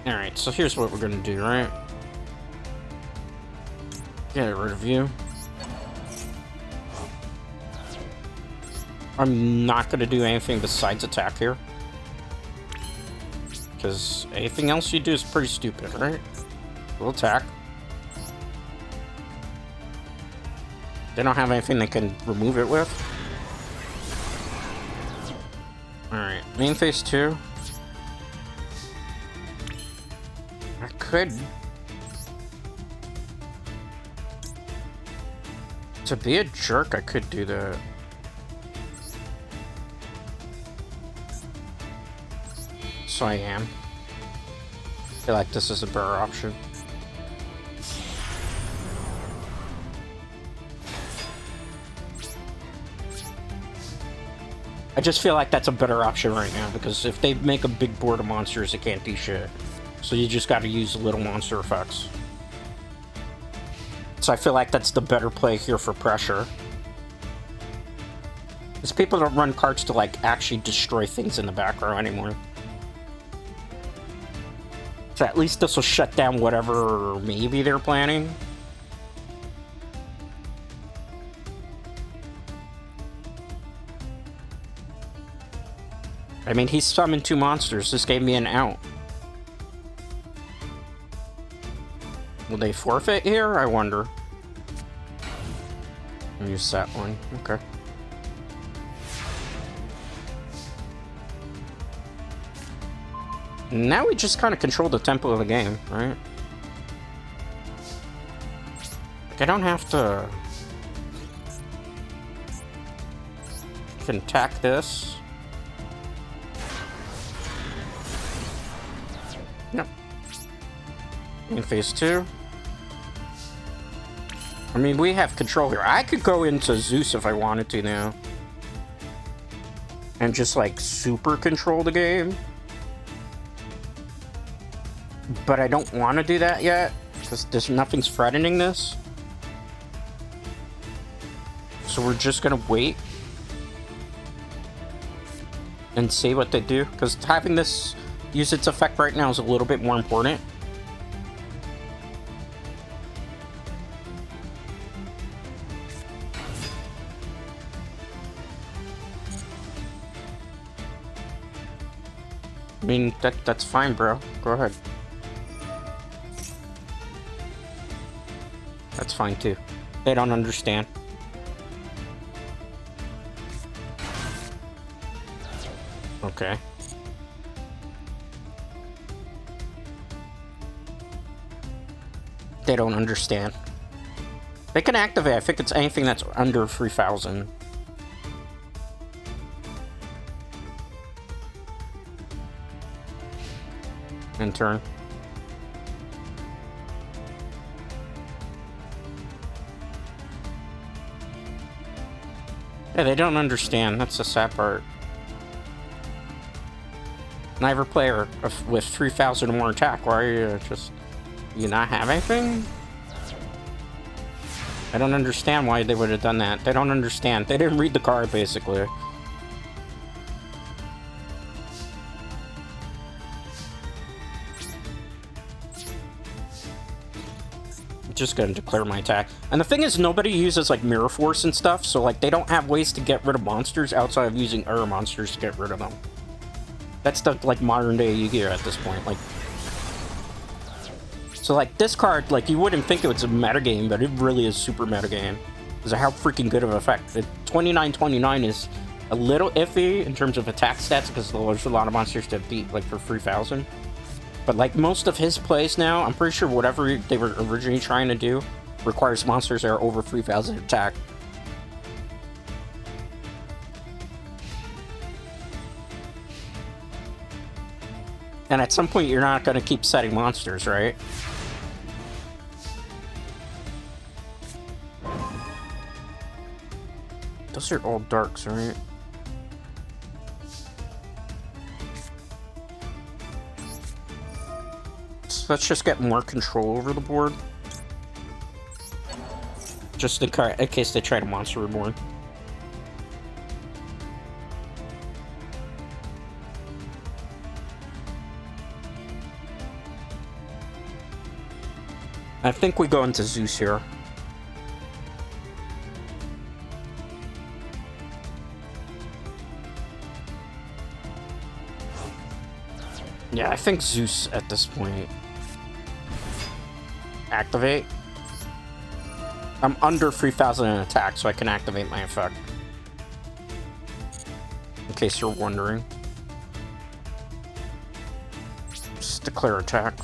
S1: Alright, so here's what we're gonna do, right? Get rid of you. I'm not gonna do anything besides attack here. Because anything else you do is pretty stupid, right? We'll attack. They don't have anything they can remove it with. Alright, main phase 2. I could. To be a jerk, I could do that. So I am. I feel like this is a better option. I just feel like that's a better option right now, because if they make a big board of monsters, they can't do shit. So you just gotta use little monster effects. So I feel like that's the better play here for pressure. Because people don't run cards to, like, actually destroy things in the back row anymore. So at least this will shut down whatever maybe they're planning. I mean, he summoned 2 monsters. This gave me an out. Will they forfeit here? I wonder. Use that one. Okay. Now we just kind of control the tempo of the game, right? Like, I don't have to... I can attack this. Yep. In phase 2. I mean, we have control here. I could go into Zeus if I wanted to now. And just, like, super control the game. But I don't want to do that yet, because there's nothing's threatening this. So we're just gonna wait and see what they do, because having this use its effect right now is a little bit more important. I mean, that's fine, bro. Go ahead. That's fine too. They don't understand. Okay. They don't understand. They can activate. I think it's anything that's under 3,000. In turn. Yeah, they don't understand. That's the sad part. Neither player with 3,000 or more attack. Why are you just... You not have anything? I don't understand why they would have done that. They don't understand. They didn't read the card, basically. Just gonna declare my attack. And the thing is, nobody uses like Mirror Force and stuff, so like they don't have ways to get rid of monsters outside of using other monsters to get rid of them. That's the like modern day Yu-Gi-Oh at this point. Like, so like this card, like you wouldn't think it was a metagame, but it really is super metagame. Because of how freaking good of an effect. The 2929 is a little iffy in terms of attack stats because there's a lot of monsters to beat like for 3,000. But like most of his plays now, I'm pretty sure whatever they were originally trying to do requires monsters that are over 3,000 attack. And at some point, you're not going to keep setting monsters, right? Those are all darks, right? Let's just get more control over the board. Just in case they try to monster reborn. I think we go into Zeus here. Yeah, I think Zeus at this point. Activate. I'm under 3,000 in attack, so I can activate my effect. In case you're wondering. Just declare attack.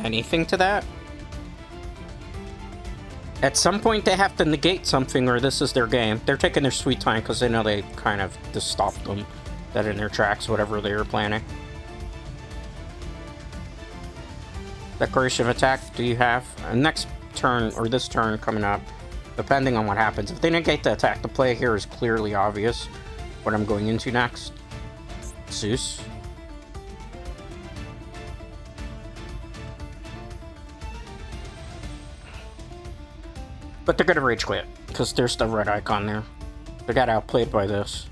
S1: Anything to that? At some point, they have to negate something, or this is their game. They're taking their sweet time because they know they kind of just stopped them dead in their tracks, whatever they were planning. Declaration of attack, do you have? Next turn, or this turn coming up, depending on what happens. If they negate the attack, the play here is clearly obvious. What I'm going into next. Zeus. But they're gonna rage quit, because there's the red icon there. They got outplayed by this.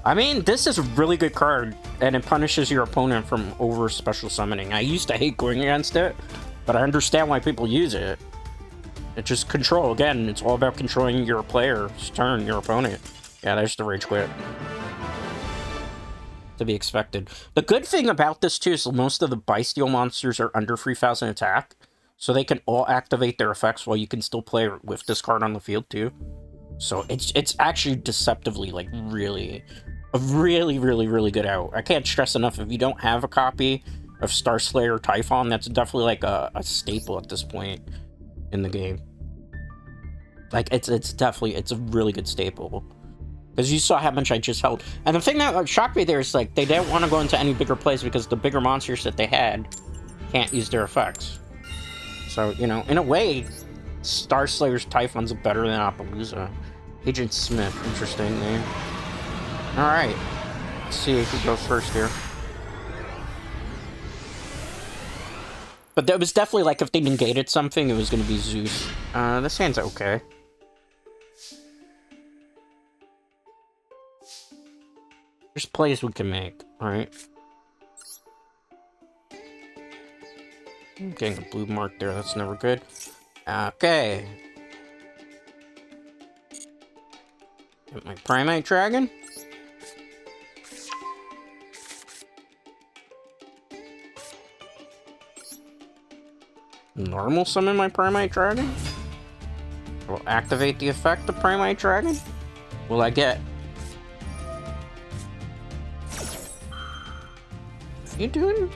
S1: I mean, this is a really good card, and it punishes your opponent from over special summoning. I used to hate going against it, but I understand why people use it. It's just control. Again, it's all about controlling your player's turn, your opponent. Yeah, there's the rage quit. To be expected. The good thing about this, too, is most of the Bestial monsters are under 3,000 attack. So they can all activate their effects while you can still play with this card on the field too. So it's actually deceptively like really good out. I can't stress enough, if you don't have a copy of Star Slayer Typhon, that's definitely like a staple at this point in the game. Like it's a really good staple. Because you saw how much I just held. And the thing that shocked me there is like they didn't want to go into any bigger plays because the bigger monsters that they had can't use their effects. So, you know, in a way, Star Slayer's Typhon's better than Appaloosa. Agent Smith, interesting name. Alright, let's see who goes first here. But that was definitely like if they negated something, it was going to be Zeus. This hand's okay. There's plays we can make, alright? I'm getting a blue mark there, that's never good. Okay. Get my Primate Dragon. normal summon my Primate Dragon? Will activate the effect of Primate Dragon? Will I get... What are you doing?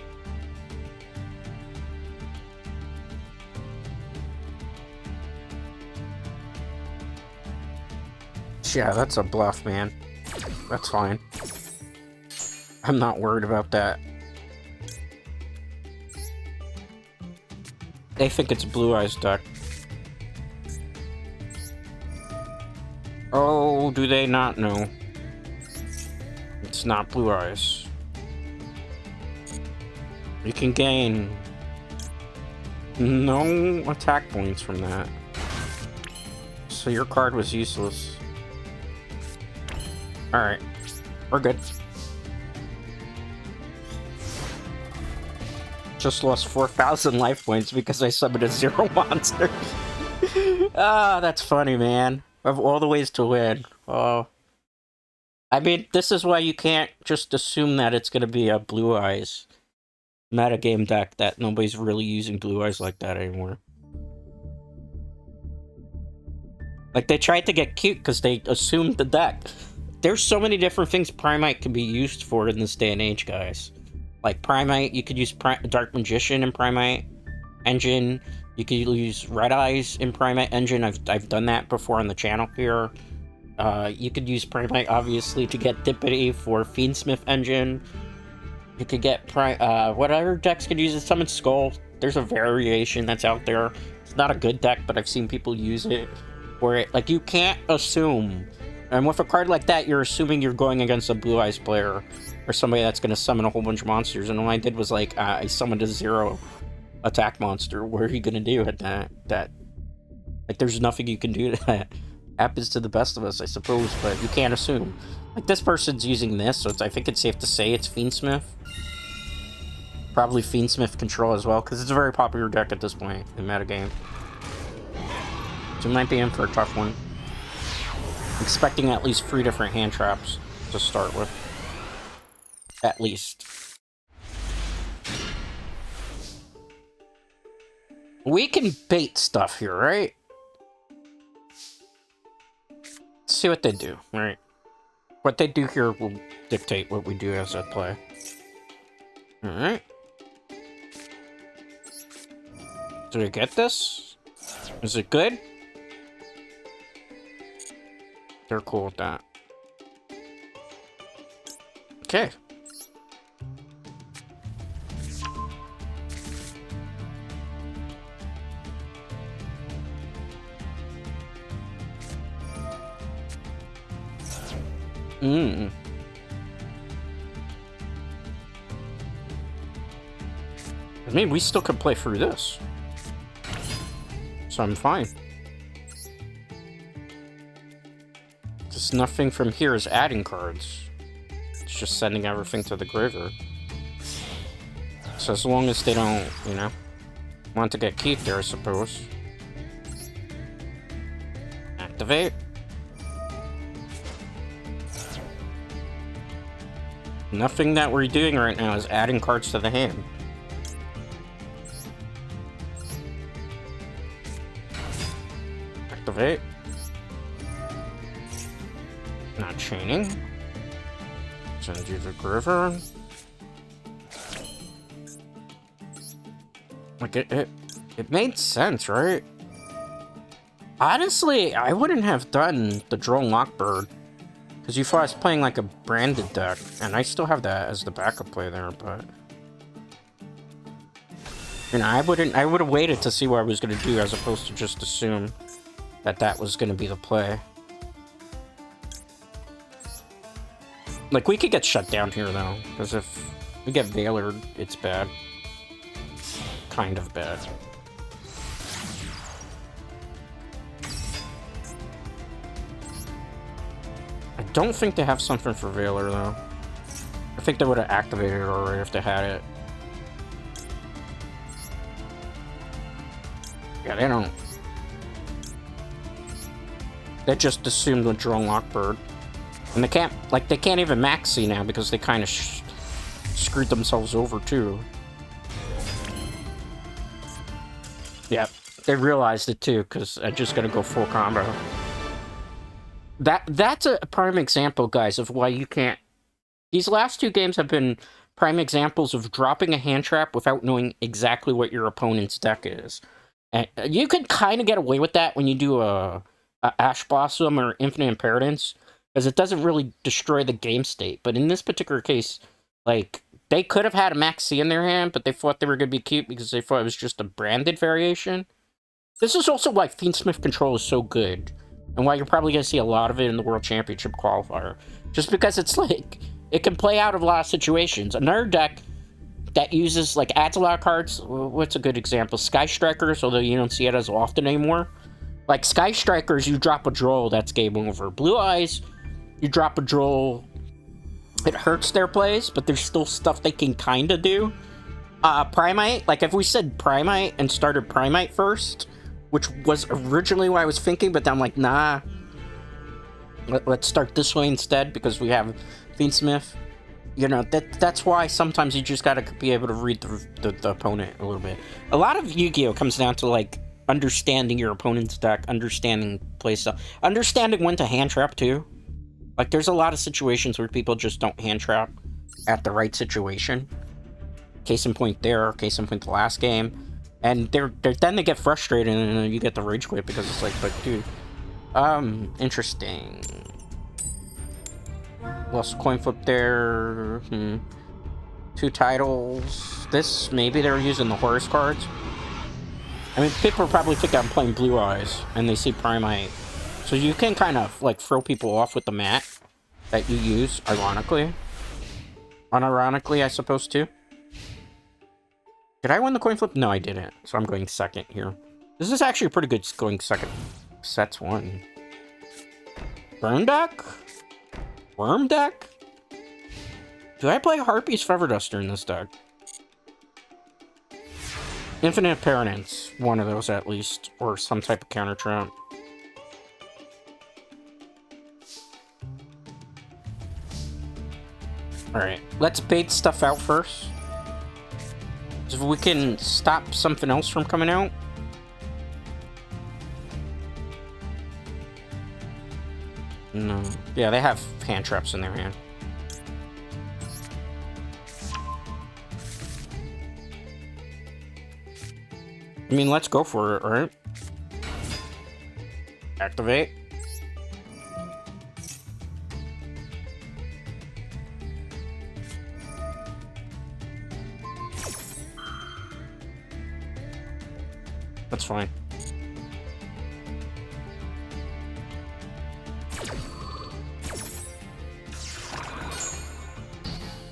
S1: Yeah, that's a bluff, man. That's fine. I'm not worried about that. They think it's Blue Eyes deck. Oh, do they not know? It's not Blue Eyes. You can gain no attack points from that. So your card was useless. Alright, we're good. Just lost 4,000 life points because I summoned a 0 monster. Ah, that's funny, man. Of all the ways to win. Oh. I mean, this is why you can't just assume that it's going to be a Blue Eyes metagame deck, that nobody's really using Blue Eyes like that anymore. Like, they tried to get cute because they assumed the deck. There's so many different things Primate can be used for in this day and age, guys. Like Primate, you could use Dark Magician in Primate Engine. You could use Red Eyes in Primate Engine. I've done that before on the channel here. You could use Primate, obviously, to get Dippity for Fiendsmith Engine. You could get what other decks could use it? Summon Skull. There's a variation that's out there. It's not a good deck, but I've seen people use it. Where it, like, you can't assume. And with a card like that, you're assuming you're going against a Blue Eyes player or somebody that's going to summon a whole bunch of monsters. And all I did was, like, I summoned a 0 attack monster. What are you going to do at that? Like, there's nothing you can do to that. Happens to the best of us, I suppose, but you can't assume. Like, this person's using this, so I think it's safe to say it's Fiendsmith. Probably Fiendsmith Control as well, because it's a very popular deck at this point in metagame. So you might be in for a tough one. Expecting at least 3 different hand traps to start with. At least. We can bait stuff here, right? Let's see what they do, right? What they do here will dictate what we do as I play. Alright. Do we get this? Is it good? They're cool with that. Okay. I mean, we still could play through this. So I'm fine. Just nothing from here is adding cards. It's just sending everything to the graveyard. So as long as they don't, you know, want to get cute there, I suppose. Activate. Nothing that we're doing right now is adding cards to the hand. Activate. Not chaining. Send you the graveyard. Like, it made sense, right? Honestly, I wouldn't have done the Drone Lockbird. Because you thought I was playing like a branded deck, and I still have that as the backup play there, but... You know, I would have waited to see what I was going to do, as opposed to just assume that that was going to be the play. Like, we could get shut down here, though, because if we get Veilered, it's bad. Kind of bad. I don't think they have something for Veiler, though. I think they would have activated it already if they had it. Yeah, they don't. They just assumed the Drone Lockbird. And they can't, like, they can't even maxi now because they kind of screwed themselves over, too. They realized it too, because I'm just gonna go full combo. That's a prime example, guys, of why you can't... These last two games have been prime examples of dropping a hand trap without knowing exactly what your opponent's deck is. And you could kind of get away with that when you do a Ash Blossom or Infinite Impermanence, because it doesn't really destroy the game state. But in this particular case, like, they could have had a Max C in their hand, but they thought they were going to be cute because they thought it was just a branded variation. This is also why Fiendsmith Control is so good, and why you're probably going to see a lot of it in the World Championship qualifier. Just because it's like, it can play out of a lot of situations. Another deck that uses, like, adds a lot of cards, what's a good example? Sky Strikers, although you don't see it as often anymore. Like, Sky Strikers, you drop a Droll, that's game over. Blue Eyes, you drop a Droll, it hurts their plays, but there's still stuff they can kind of do. Primite, like, if we said Primite and started Primite first, which was originally what I was thinking, but then I'm like, nah. Let's start this way instead, because we have Fiendsmith. You know, that's why sometimes you just gotta be able to read the opponent a little bit. A lot of Yu-Gi-Oh! Comes down to, like, understanding your opponent's deck, understanding playstyle, understanding when to hand trap, too. Like, there's a lot of situations where people just don't hand trap at the right situation. Case in point there, case in point the last game. And then they get frustrated and you get the rage quit because it's like, but dude, interesting. Lost a coin flip there. 2 titles. This, maybe they're using the Horus cards. I mean, people probably think I'm playing Blue Eyes and they see Primite. So you can kind of, like, throw people off with the mat that you use, ironically. Unironically, I suppose, too. Did I win the coin flip? No, I didn't. So I'm going second here. This is actually pretty good going second. Sets 1. Burn deck? Worm deck? Do I play Harpy's Feather Duster in this deck? Infinite Impermanence. One of those at least. Or some type of counter trap. Alright, let's bait stuff out first. If we can stop something else from coming out. No. Yeah, they have hand traps in their hand. I mean, let's go for it, right? Activate. That's fine.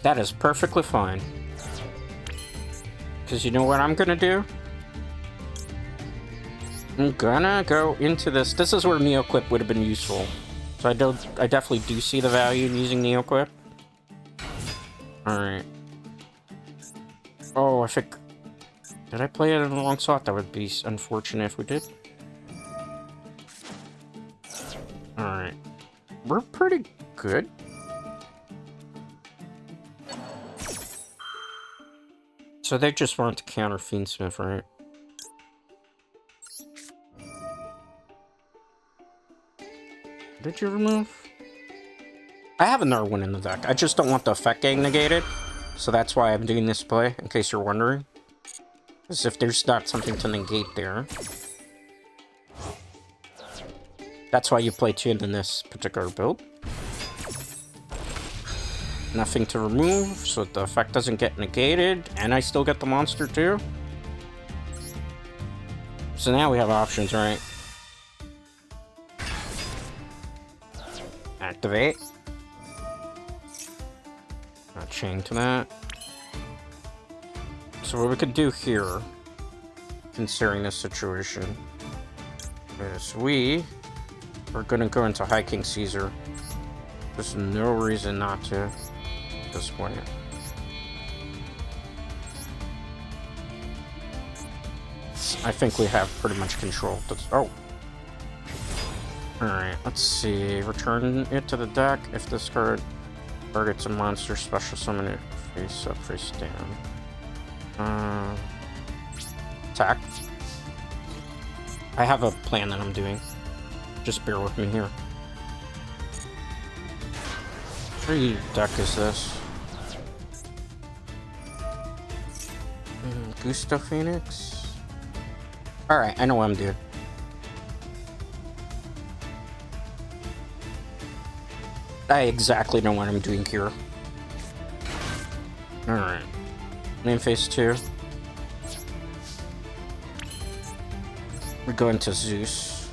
S1: That is perfectly fine. Because you know what I'm gonna do? I'm gonna go into this. This is where Neoclip would have been useful. So I definitely do see the value in using Neoclip. Alright. Oh, I think... Did I play it in the wrong slot? That would be unfortunate if we did. Alright. We're pretty good. So they just want to counter Fiendsmith, right? Did you remove? I have another one in the deck. I just don't want the effect getting negated. So that's why I'm doing this play, in case you're wondering. As if there's not something to negate there. That's why you play tuned in this particular build. Nothing to remove, so the effect doesn't get negated, and I still get the monster too. So now we have options, right? Activate. Not chain to that. So what we could do here, considering this situation, is we are gonna go into High King Caesar. There's no reason not to at this point. I think we have pretty much control. Oh. Alright, let's see. Return it to the deck. If this card targets a monster, special summon it face up, face down. Attack. I have a plan that I'm doing. Just bear with me here. What deck is this? Gusto Phoenix? Alright, I know what I'm doing. I exactly know what I'm doing here. Alright. Main phase 2. We're going to Zeus.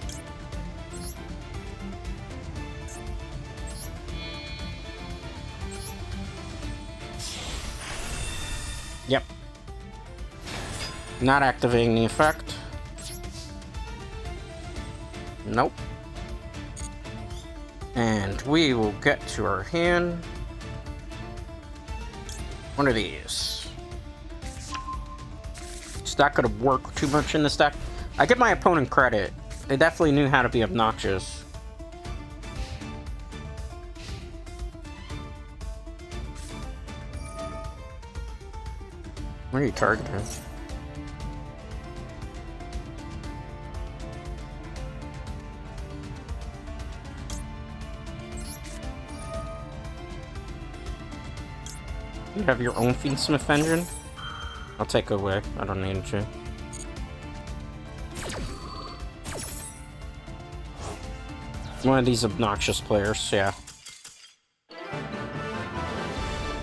S1: Yep. Not activating the effect. Nope. And we will get to our hand. One of these. It's not going to work too much in this deck. I give my opponent credit. They definitely knew how to be obnoxious. What are you targeting? You have your own Fiendsmith engine? I'll take away. I don't need to. One of these obnoxious players, yeah.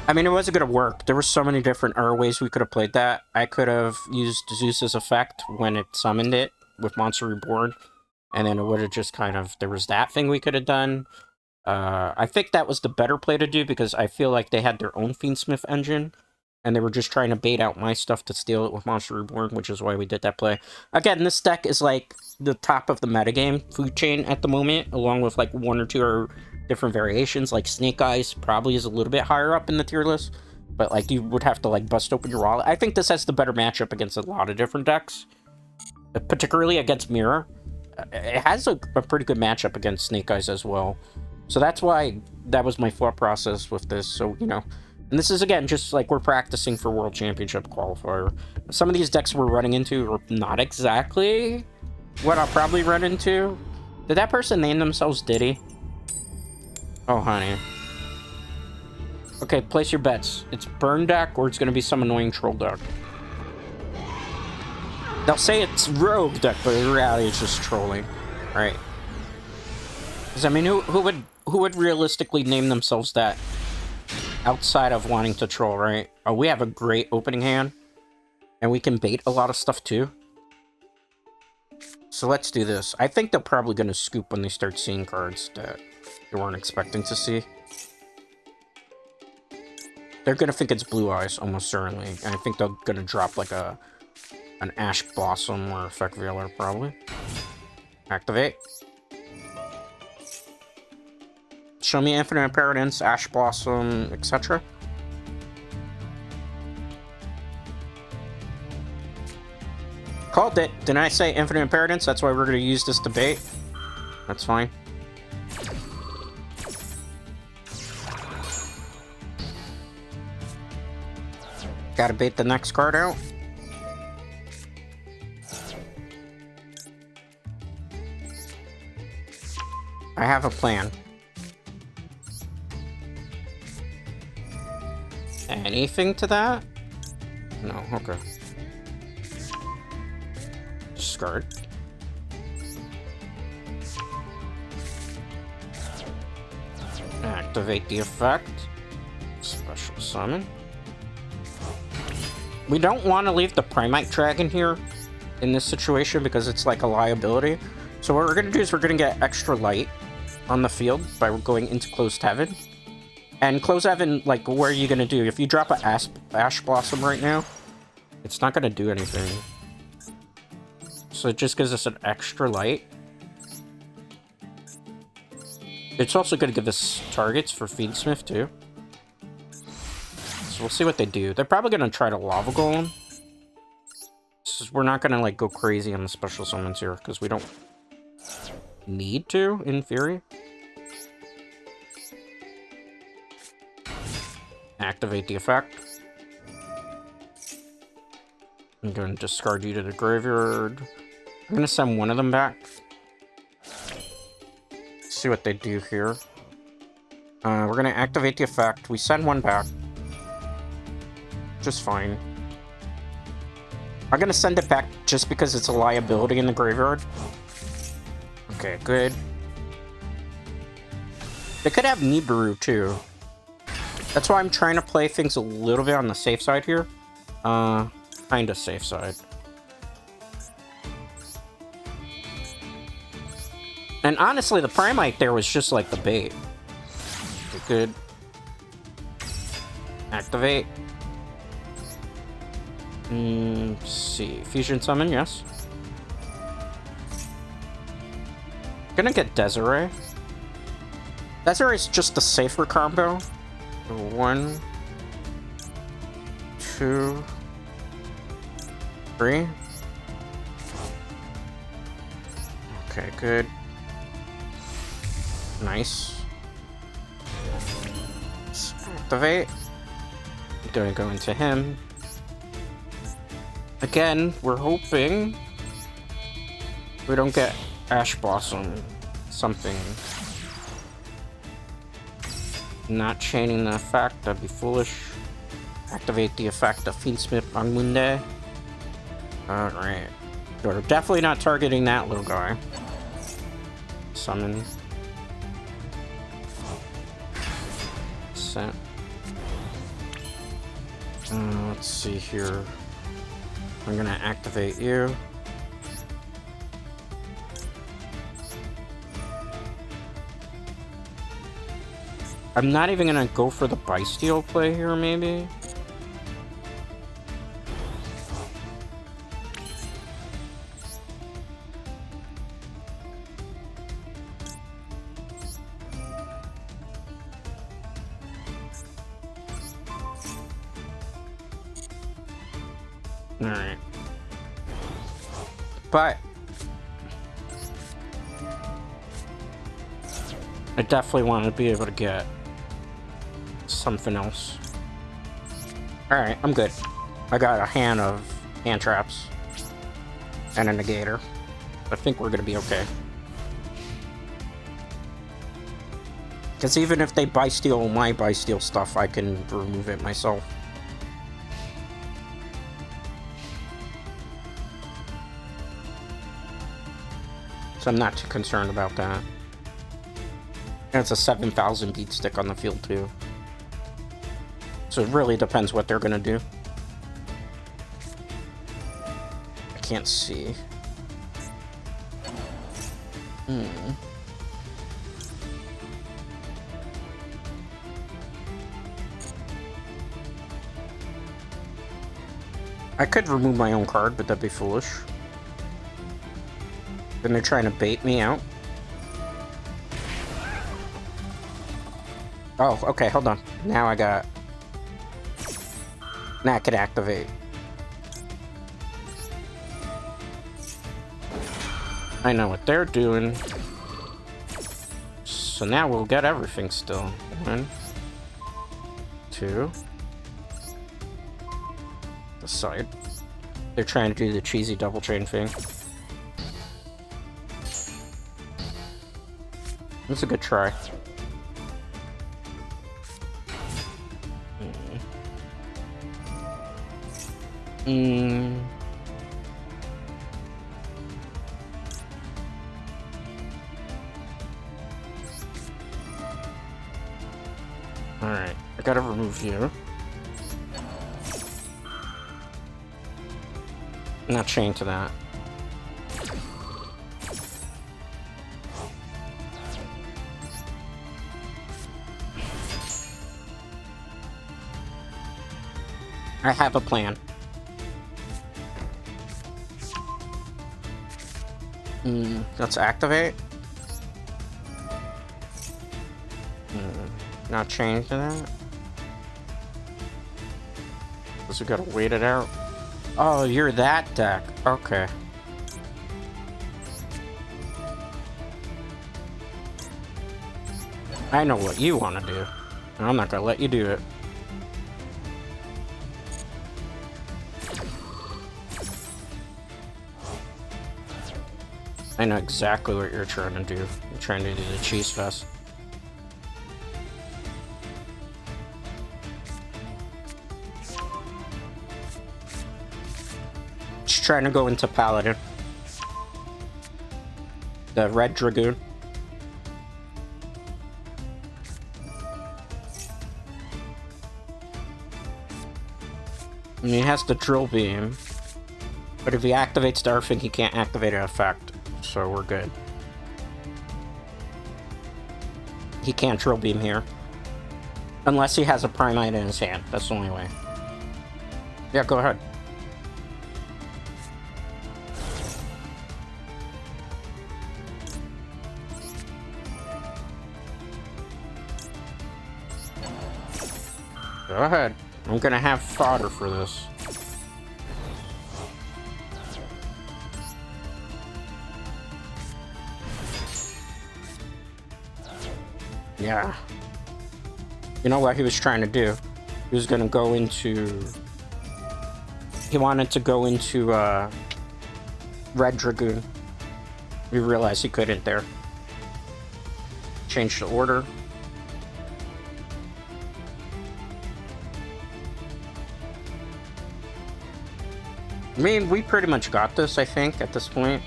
S1: I mean, it wasn't gonna work. There were so many different ways we could have played that. I could have used Zeus's effect when it summoned it with Monster Reborn, and then it would have just kind of... There was that thing we could have done. I think that was the better play to do, because I feel like they had their own Fiendsmith engine, and they were just trying to bait out my stuff to steal it with Monster Reborn, which is why we did that play. Again, this deck is like the top of the metagame food chain at the moment, along with like one or two different variations. Like Snake Eyes probably is a little bit higher up in the tier list, but like you would have to like bust open your wallet. I think this has the better matchup against a lot of different decks, particularly against Mirror. It has a pretty good matchup against Snake Eyes as well. So that's why that was my thought process with this. So, you know, and this is, again, just like we're practicing for World Championship qualifier. Some of these decks we're running into are not exactly what I'll probably run into. Did that person name themselves Diddy? Oh, honey. Okay, place your bets. It's Burn deck or it's going to be some annoying troll deck. They'll say it's Rogue deck, but in reality it's just trolling. Right. Because, I mean, who would realistically name themselves that outside of wanting to troll, right? Oh, we have a great opening hand, and we can bait a lot of stuff too. So let's do this. I think they're probably going to scoop when they start seeing cards that they weren't expecting to see. They're going to think it's Blue Eyes, almost certainly. And I think they're going to drop like an Ash Blossom or Effect Veiler, probably. Activate. Show me Infinite Impermanence, Ash Blossom, etc. Called it. Didn't I say Infinite Impermanence? That's why we're going to use this to bait. That's fine. Gotta bait the next card out. I have a plan. Anything to that? No, okay. Discard. Activate the effect. Special summon. We don't want to leave the Primite Dragon here in this situation because it's like a liability. So what we're going to do is we're going to get extra light on the field by going into Closed Heaven. And Closed Heaven, like, what are you going to do? If you drop an Ash Blossom right now, it's not going to do anything. So it just gives us an extra light. It's also going to give us targets for Fiendsmith, too. So we'll see what they do. They're probably going to try to Lava Golem. We're not going to, like, go crazy on the special summons here, because we don't need to, in theory. Activate the effect. I'm going to discard you to the graveyard. I'm gonna send one of them back. See what they do here. We're gonna activate the effect. We send one back. Just fine. I'm gonna send it back just because it's a liability in the graveyard. Okay, good. They could have Nibiru too. That's why I'm trying to play things a little bit on the safe side here. Kinda safe side. And honestly, the Primite there was just like the bait. Okay, good. Activate. Let's see. Fusion Summon, yes. Gonna get Desiree. Desiree is just the safer combo. 1, 2, 3. Okay, good. Nice. Let's activate. Gonna go into him. Again, we're hoping we don't get Ash Blossom something. Not chaining the effect, that'd be foolish. Activate the effect of Fiendsmith Control. Alright. We're definitely not targeting that little guy. Summon. Set. Let's see here. I'm gonna activate you. I'm not even gonna go for the Bysteel play here, maybe. Alright. But I definitely want to be able to get something else. Alright, I'm good. I got a hand of hand traps and a negator. I think we're gonna be okay. Because even if they Bysteel my Bysteel stuff, I can remove it myself. So I'm not too concerned about that. And it's a 7,000 beat stick on the field too. So it really depends what they're gonna do. I can't see. I could remove my own card, but that'd be foolish. Then they're trying to bait me out. Oh, okay, hold on. Now I got... Now I can activate. I know what they're doing. So now we'll get everything still. 1, 2. The side. They're trying to do the cheesy double chain thing. That's a good try. Alright, I gotta remove you. Not chained to that. I have a plan. Let's activate. Not change to that. Guess we gotta wait it out. Oh, you're that deck. Okay. I know what you want to do. I'm not gonna let you do it. I know exactly what you're trying to do. You're trying to do the cheese fest. Just trying to go into Paladin. The Red Dragoon. And he has the Drill Beam. But if he activates the Earthing, he can't activate an effect. So we're good. He can't Drill Beam here. Unless he has a Primite in his hand. That's the only way. Yeah, go ahead. Go ahead. I'm gonna have fodder for this. Yeah. You know what he was trying to do? He was gonna go into... He wanted to go into, Red Dragoon. We realized he couldn't there. Change the order. I mean, we pretty much got this, I think, at this point.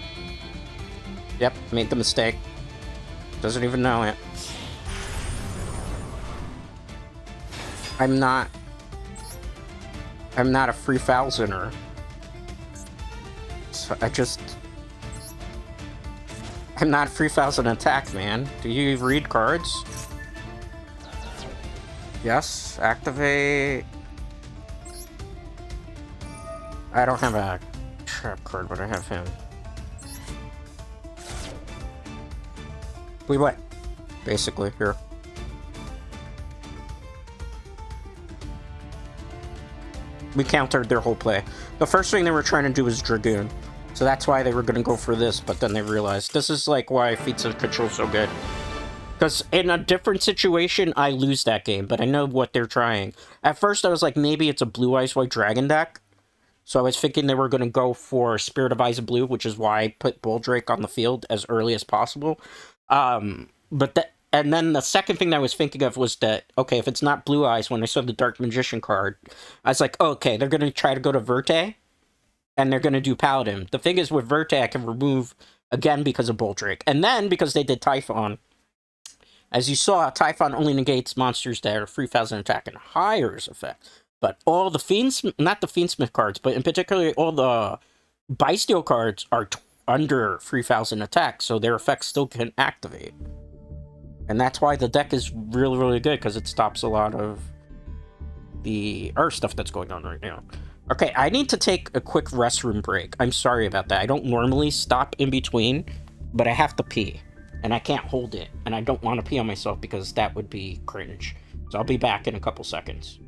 S1: Yep, made the mistake. Doesn't even know it. I'm not a 3,000er. So I'm not 3,000 attack, man. Do you read cards? Yes, activate. I don't have a trap card, but I have him. We went, basically, here. We countered their whole play. The first thing they were trying to do was Dragoon. So that's why they were going to go for this, but then they realized this is like why Fiendsmith Control is so good. Because in a different situation, I lose that game, but I know what they're trying. At first, I was like, maybe it's a Blue Eyes White Dragon deck. So I was thinking they were going to go for Spirit of Eyes Blue, which is why I put Bull Drake on the field as early as possible. And then the second thing that I was thinking of was that, okay, if it's not Blue Eyes, when I saw the Dark Magician card, I was like, okay, they're going to try to go to Verte, and they're going to do Paladin. The thing is, with Verte, I can remove, again, because of Bull Drake. And then, because they did Typhon, as you saw, Typhon only negates monsters that are 3,000 attack and higher's effect. But all the not the Fiendsmith cards, but in particular, all the Bestial cards are under 3,000 attack, so their effects still can activate. And that's why the deck is really, really good, because it stops a lot of the Earth stuff that's going on right now. Okay, I need to take a quick restroom break. I'm sorry about that. I don't normally stop in between, but I have to pee. And I can't hold it. And I don't want to pee on myself, because that would be cringe. So I'll be back in a couple seconds.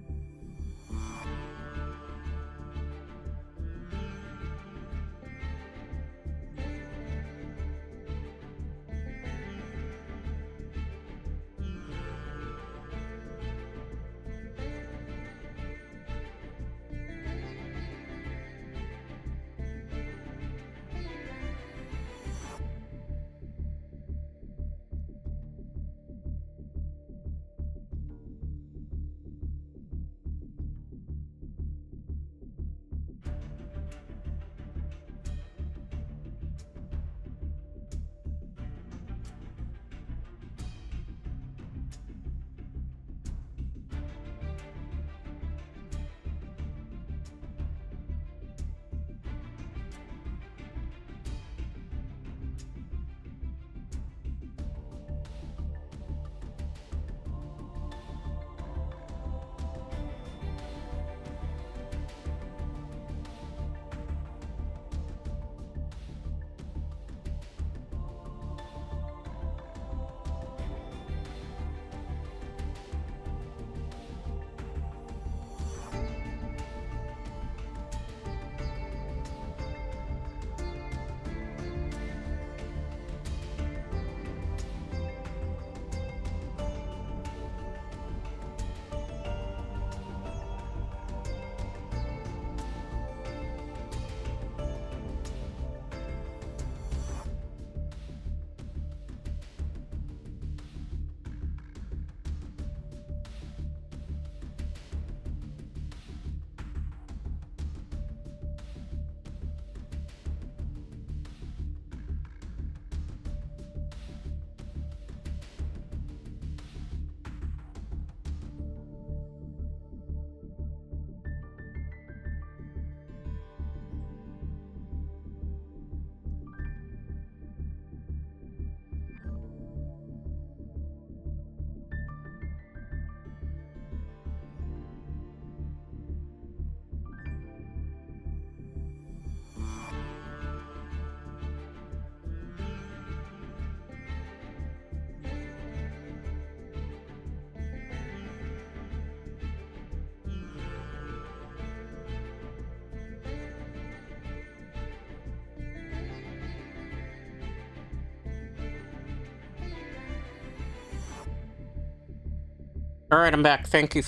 S1: Alright, I'm back. Thank you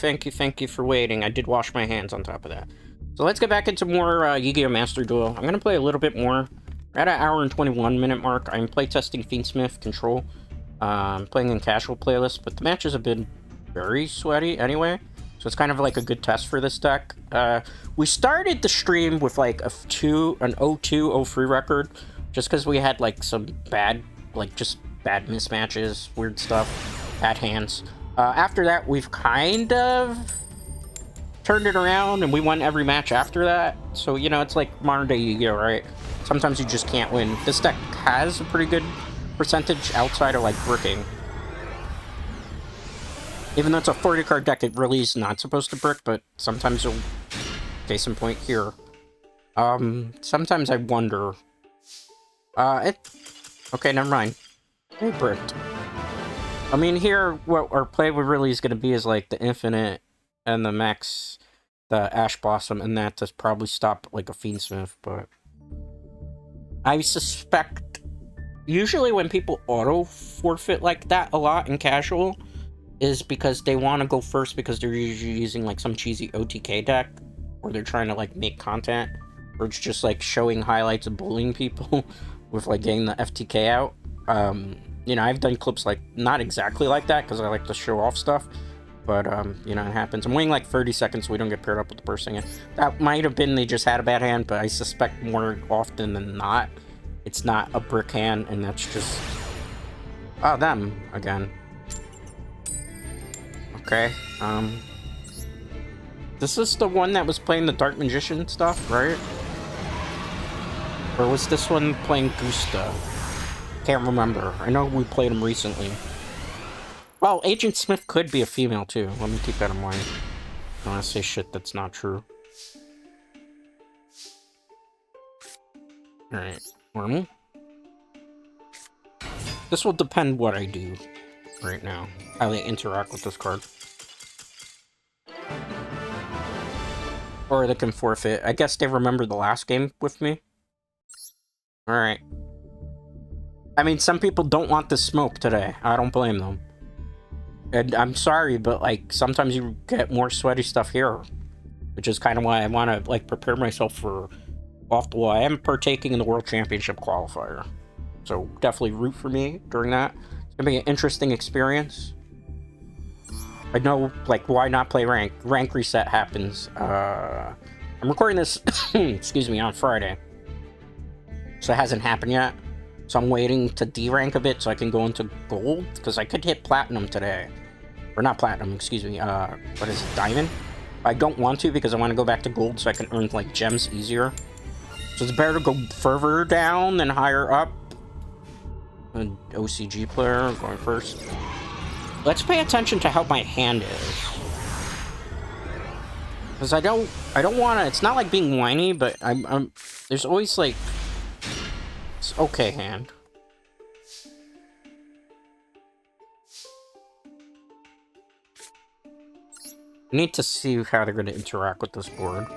S1: for waiting. I did wash my hands on top of that. So let's get back into more Yugioh Master Duel. I'm gonna play a little bit more. We're at an hour and 21 minute mark. I'm playtesting Fiendsmith Control. I'm playing in casual playlist, but the matches have been very sweaty anyway. So it's kind of like a good test for this deck. We started the stream with like an 0-2-0-3 record, just because we had like some bad, just bad mismatches, weird stuff, bad hands. After that, we've kind of turned it around, and we won every match after that. So, you know, it's like modern-day Yu-Gi-Oh, right? Sometimes you just can't win. This deck has a pretty good percentage outside of, like, bricking. Even though it's a 40-card deck, it really is not supposed to brick, but sometimes you'll... Case in point here. Sometimes I wonder... Okay, never mind. It bricked. I mean, here, what our play really is going to be is, like, the Infinite and the Max, the Ash Blossom, and that to probably stop, like, a Fiendsmith, but... I suspect... Usually when people auto-forfeit like that a lot in casual, is because they want to go first because they're usually using, like, some cheesy OTK deck, or they're trying to, like, make content, or it's just, like, showing highlights of bullying people with, like, getting the FTK out. You know, I've done clips, like, not exactly like that, because I like to show off stuff, but, you know, it happens. I'm waiting, like, 30 seconds so we don't get paired up with the person again. That might have been they just had a bad hand, but I suspect more often than not, it's not a brick hand, and that's just... Oh, them, again. Okay, This is the one that was playing the Dark Magician stuff, right? Or was this one playing Gusta? Can't remember. I know we played him recently. Well, Agent Smith could be a female, too. Let me keep that in mind. I don't want to say shit that's not true. Alright. Normal. This will depend what I do right now. How they interact with this card. Or they can forfeit. I guess they remember the last game with me. Alright. I mean, some people don't want the smoke today. I don't blame them. And I'm sorry, but, like, sometimes you get more sweaty stuff here. Which is kind of why I want to, like, prepare myself for off the wall. I am partaking in the World Championship qualifier. So, definitely root for me during that. It's going to be an interesting experience. I know, like, why not play rank? Rank reset happens. I'm recording this, excuse me, on Friday. So it hasn't happened yet. So I'm waiting to D-rank a bit so I can go into gold, because I could hit platinum today. Or not platinum, excuse me, what is it, diamond? I don't want to because I want to go back to gold so I can earn, like, gems easier. So it's better to go further down than higher up. An OCG player going first. Let's pay attention to how my hand is. Because I don't want to, it's not like being whiny, but I'm there's always, like, it's okay hand. I need to see how they're going to interact with this board.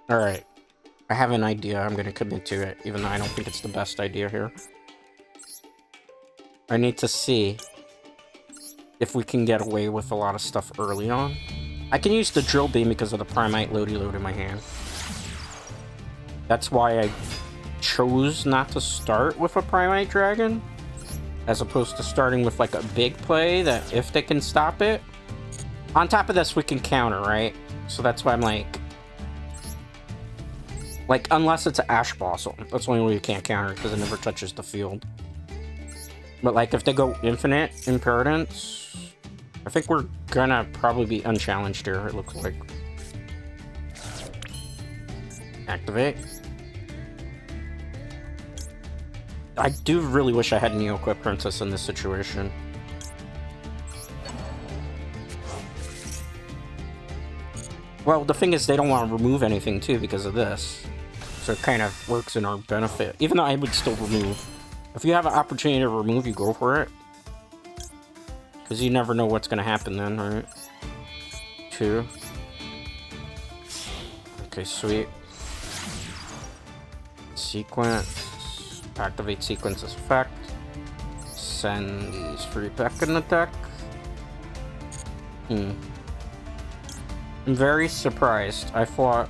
S1: Alright. I have an idea. I'm going to commit to it, even though I don't think it's the best idea here. I need to see if we can get away with a lot of stuff early on. I can use the drill beam because of the Primite Loady Load in my hand. That's why I chose not to start with a Primite Dragon, as opposed to starting with, like, a big play that if they can stop it. On top of this, we can counter, right? So that's why I'm like, unless it's an Ash Blossom. That's the only way you can't counter, because it never touches the field. But, like, if they go Infinite Impertinence, I think we're gonna probably be unchallenged here, it looks like. Activate. I do really wish I had Neo-Equip Princess in this situation. Well, the thing is, they don't want to remove anything, too, because of this. So it kind of works in our benefit. Even though I would still remove. If you have an opportunity to remove, you go for it. Because you never know what's going to happen then, right? 2. Okay, sweet. Sequence. Activate sequence as effect. Send these 3 back in the deck. I'm very surprised. I thought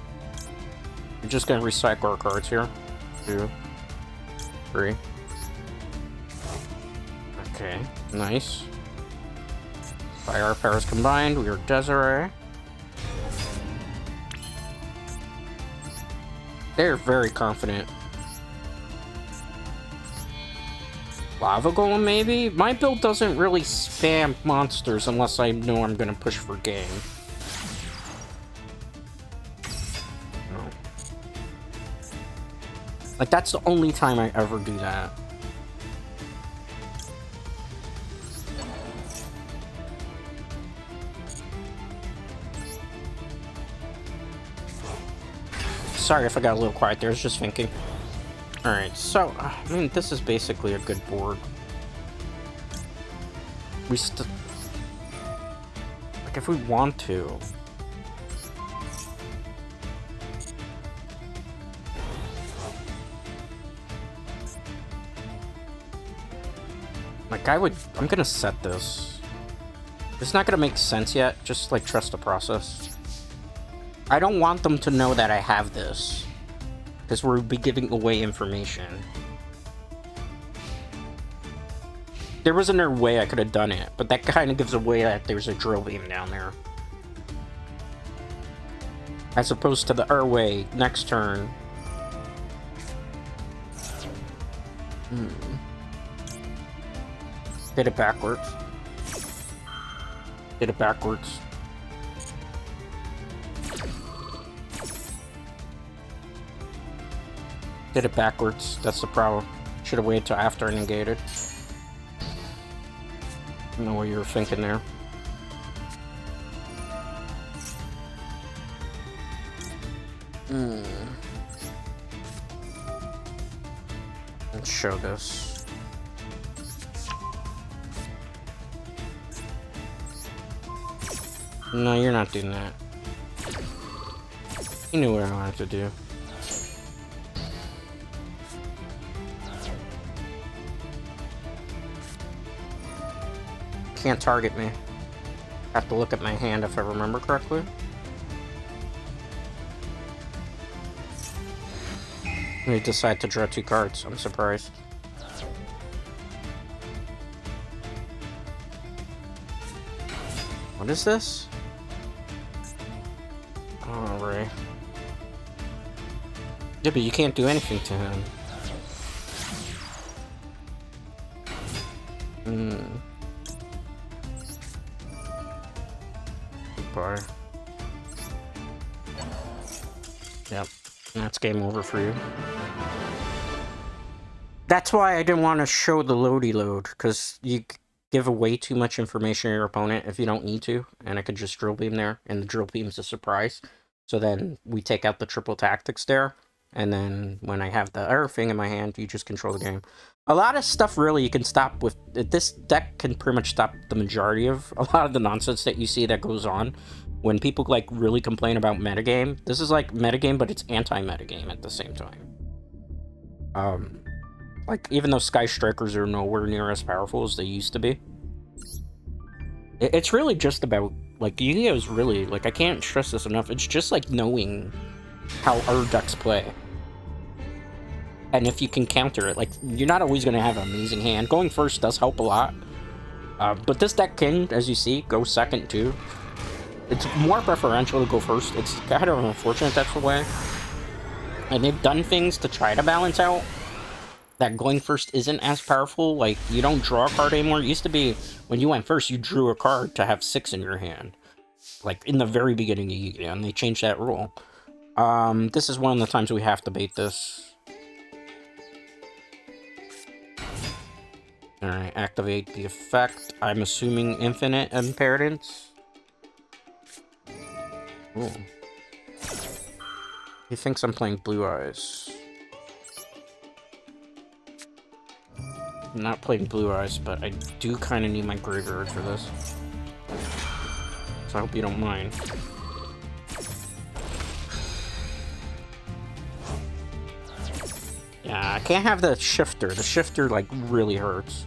S1: we're just gonna recycle our cards here. 2, 3. Okay, nice. By our powers combined, we are Desiree. They're very confident. Lava Golem, maybe? My build doesn't really spam monsters unless I know I'm gonna push for game. No. Like, that's the only time I ever do that. Sorry if I got a little quiet there, I was just thinking. Alright, so, I mean, this is basically a good board. We like, if we want to. Like, I'm gonna set this. It's not gonna make sense yet, just, like, trust the process. I don't want them to know that I have this, because we'll be giving away information. There was another way I could have done it, but that kind of gives away that there's a drill beam down there. As opposed to the our way, next turn. Did it backwards. Did it backwards. Did it backwards. That's the problem. Should have waited till after I negated. I don't know what you were thinking there. Let's show this. No, you're not doing that. You knew what I wanted to do. Can't target me. Have to look at my hand if I remember correctly. They decide to draw 2 cards. I'm surprised. What is this? Oh, right. Yeah, but you can't do anything to him. Goodbye. Yep. That's game over for you. That's why I didn't want to show the loady load, because you give away too much information to your opponent if you don't need to, and I could just drill beam there, and the drill beam's a surprise. So then we take out the triple tactics there, and then when I have the other thing in my hand, you just control the game. A lot of stuff really you can stop with. This deck can pretty much stop the majority of a lot of the nonsense that you see that goes on. When people like really complain about metagame, this is like metagame, but it's anti-metagame at the same time. Like, even though Sky Strikers are nowhere near as powerful as they used to be, it's really just about, like, Yu-Gi-Oh! Is really, like, I can't stress this enough, it's just like knowing how our decks play. And if you can counter it, like, you're not always going to have an amazing hand. Going first does help a lot. But this deck can, as you see, go second too. It's more preferential to go first. It's kind of unfortunate that's the way. And they've done things to try to balance out that going first isn't as powerful. Like, you don't draw a card anymore. It used to be, when you went first, you drew a card to have 6 in your hand. Like, in the very beginning of Yu-Gi-Oh! And they changed that rule. This is one of the times we have to bait this. Alright, activate the effect. I'm assuming infinite inheritance. Ooh. He thinks I'm playing Blue Eyes. I'm not playing Blue Eyes, but I do kind of need my graveyard for this. So I hope you don't mind. Yeah, can't have the shifter. The shifter, like, really hurts.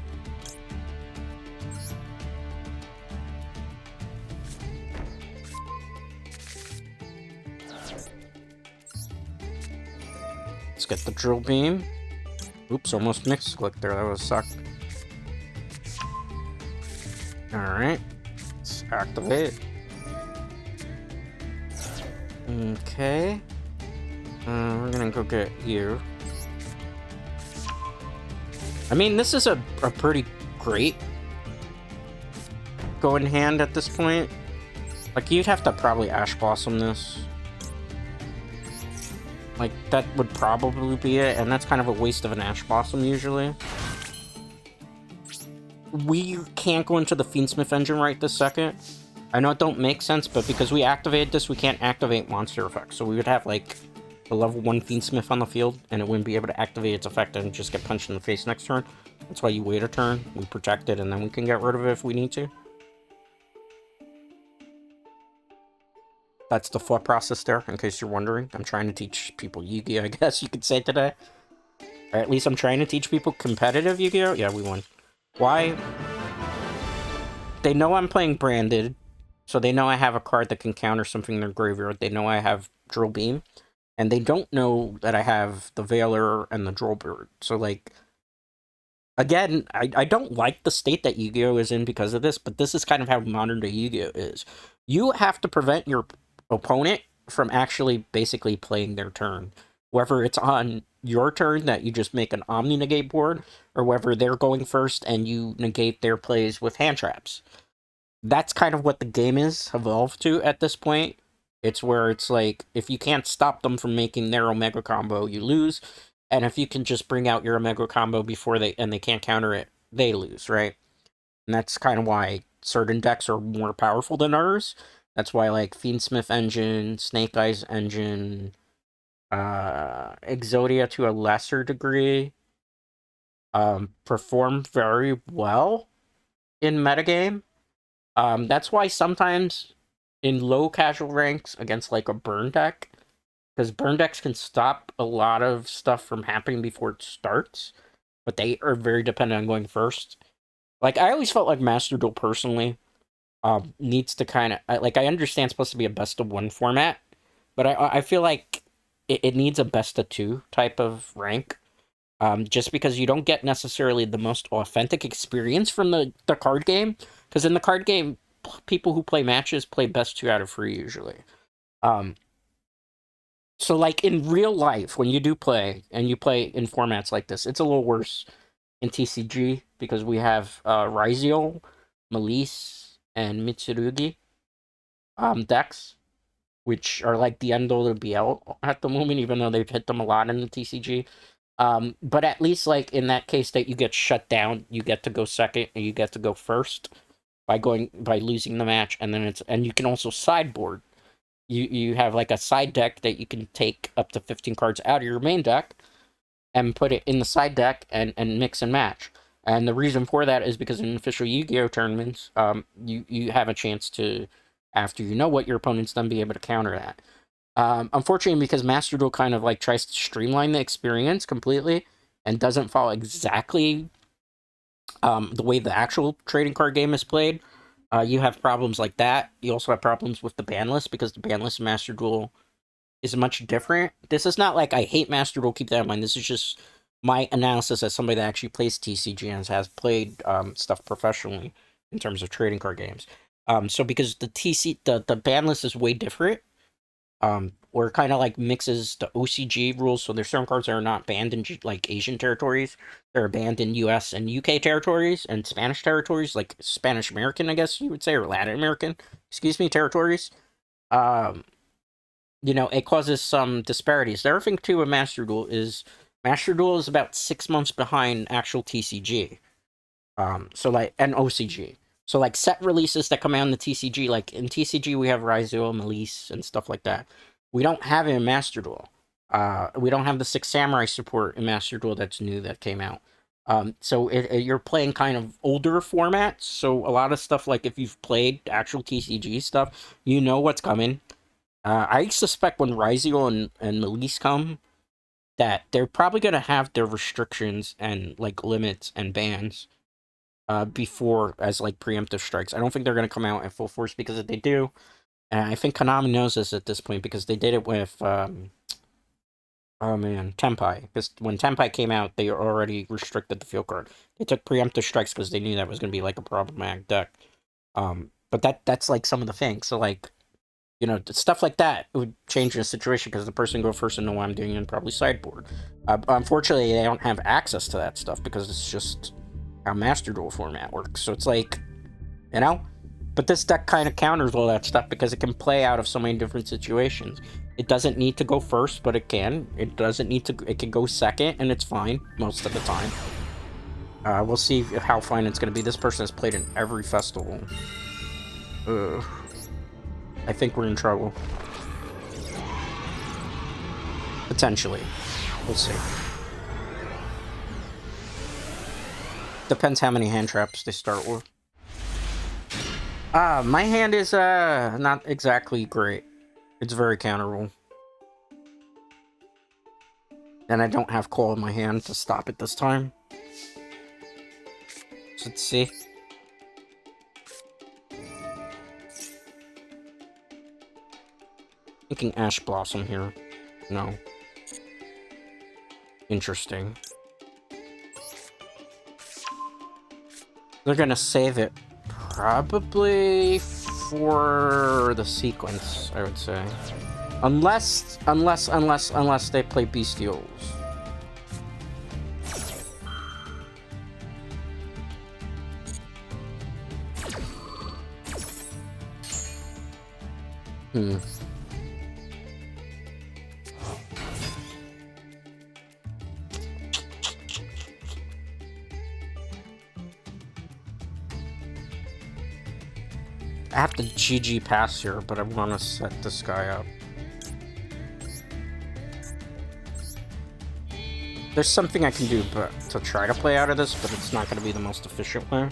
S1: Let's get the drill beam. Oops, almost mixed click there. That was suck. Alright. Let's activate. Okay. We're gonna go get you. I mean, this is a pretty great go in hand at this point. Like, you'd have to probably Ash Blossom this. Like, that would probably be it, and that's kind of a waste of an Ash Blossom, usually. We can't go into the Fiendsmith engine right this second. I know it don't make sense, but because we activated this, we can't activate monster effects. So we would have, like, a level 1 Fiendsmith on the field, and it wouldn't be able to activate its effect and just get punched in the face next turn. That's why you wait a turn, we protect it, and then we can get rid of it if we need to. That's the thought process there, in case you're wondering. I'm trying to teach people Yu-Gi-Oh, I guess you could say today. Or at least I'm trying to teach people competitive Yu-Gi-Oh! Yeah, we won. Why? They know I'm playing branded, so they know I have a card that can counter something in their graveyard. They know I have Drill Beam, and they don't know that I have the Veiler and the Drill Bird. So, like, again, I don't like the state that Yu-Gi-Oh! Is in because of this, but this is kind of how modern-day Yu-Gi-Oh! Is. You have to prevent your opponent from actually basically playing their turn. Whether it's on your turn that you just make an Omni-Negate board, or whether they're going first and you negate their plays with hand traps. That's kind of what the game is evolved to at this point. It's where it's like, if you can't stop them from making their Omega combo, you lose. And if you can just bring out your Omega combo before they can't counter it, they lose, right? And that's kind of why certain decks are more powerful than others. That's why, like, Fiendsmith engine, Snake Eyes engine, Exodia to a lesser degree, perform very well in metagame. That's why sometimes in low casual ranks against, like, a burn deck, because burn decks can stop a lot of stuff from happening before it starts, but they are very dependent on going first. Like, I always felt like Master Duel, personally, needs to kind of... Like, I understand it's supposed to be a best-of-1 format, but I feel like it needs a best-of-2 type of rank. Just because you don't get necessarily the most authentic experience from the card game. Because in the card game, people who play matches play best 2 out of 3, usually. So, like, in real life, when you do play, and you play in formats like this, it's a little worse in TCG, because we have Raizio, Melisse, and Mitsurugi decks, which are like the end all to BL at the moment, even though they've hit them a lot in the TCG. But at least, like, in that case that you get shut down, you get to go second, and you get to go first by losing the match, and then and you can also sideboard. You have, like, a side deck that you can take up to 15 cards out of your main deck and put it in the side deck and mix and match. And the reason for that is because in official Yu-Gi-Oh! Tournaments, you have a chance to, after you know what your opponent's done, be able to counter that. Unfortunately, because Master Duel kind of, like, tries to streamline the experience completely and doesn't follow exactly the way the actual trading card game is played, you have problems like that. You also have problems with the ban list, because the ban list in Master Duel is much different. This is not like I hate Master Duel, keep that in mind. This is just my analysis as somebody that actually plays TCG and has played stuff professionally in terms of trading card games. So because the ban list is way different, or kind of like mixes the OCG rules, so there's certain cards that are not banned in, like, Asian territories. They're banned in US and UK territories, and Spanish territories, like Spanish American, I guess you would say, or Latin American, territories. You know, it causes some disparities. The other thing, too, with Master Duel is about 6 months behind actual TCG. So, like, and OCG. So, like, set releases that come out in the TCG, like, in TCG we have Raizio, Melisse, and stuff like that. We don't have it in Master Duel. We don't have the Six Samurai support in Master Duel that's new that came out. So you're playing kind of older formats, so a lot of stuff, like, if you've played actual TCG stuff, you know what's coming. I suspect when Raizio and Melisse come, that they're probably going to have their restrictions and like limits and bans before as like preemptive strikes. I don't think they're going to come out in full force, because if they do, and I think Konami knows this at this point because they did it with oh man, Tenpai. Because when Tenpai came out, they already restricted the field card. They took preemptive strikes because they knew that was going to be like a problematic deck. But that's like some of the things. So like, you know, stuff like that would change the situation because the person go first and know what I'm doing and probably sideboard. Unfortunately, they don't have access to that stuff because it's just how Master Duel format works. So it's like, you know, but this deck kind of counters all that stuff because it can play out of so many different situations. It doesn't need to go first, but it can. It doesn't need to. It can go second, and it's fine most of the time. We'll see how fine it's going to be. This person has played in every festival. Ugh. I think we're in trouble. Potentially. We'll see. Depends how many hand traps they start with. My hand is not exactly great. It's very counterable. And I don't have Call in my hand to stop it this time. So let's see. Thinking Ash Blossom here. No. Interesting. They're gonna save it probably for the sequence, I would say. Unless they play Bestials. I have to GG pass here, but I want to set this guy up. There's something I can do to try to play out of this, but it's not going to be the most efficient way.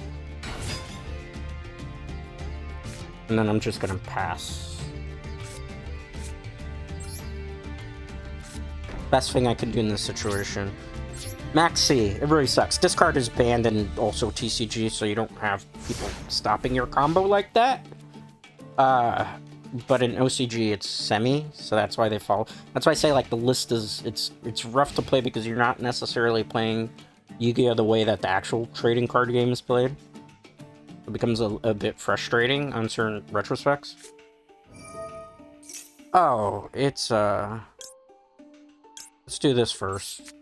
S1: And then I'm just going to pass. Best thing I can do in this situation. Maxi, it really sucks. Discard is banned and also TCG, so you don't have people stopping your combo like that. But in OCG, it's semi, so that's why they follow. That's why I say like the list is it's rough to play because you're not necessarily playing Yu-Gi-Oh the way that the actual trading card game is played. It becomes a bit frustrating on certain retrospects. Oh, it's let's do this first.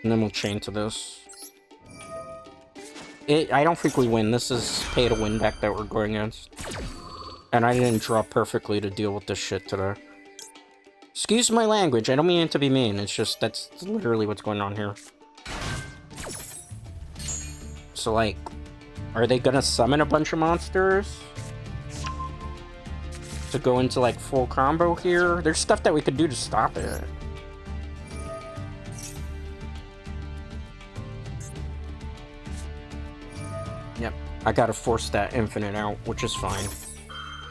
S1: And then we'll chain to this. I don't think we win. This is pay to win deck that we're going against. And I didn't draw perfectly to deal with this shit today. Excuse my language. I don't mean it to be mean. It's just, that's literally what's going on here. So, like, are they gonna summon a bunch of monsters? To go into, like, full combo here? There's stuff that we could do to stop it. Yep, I gotta force that infinite out, which is fine.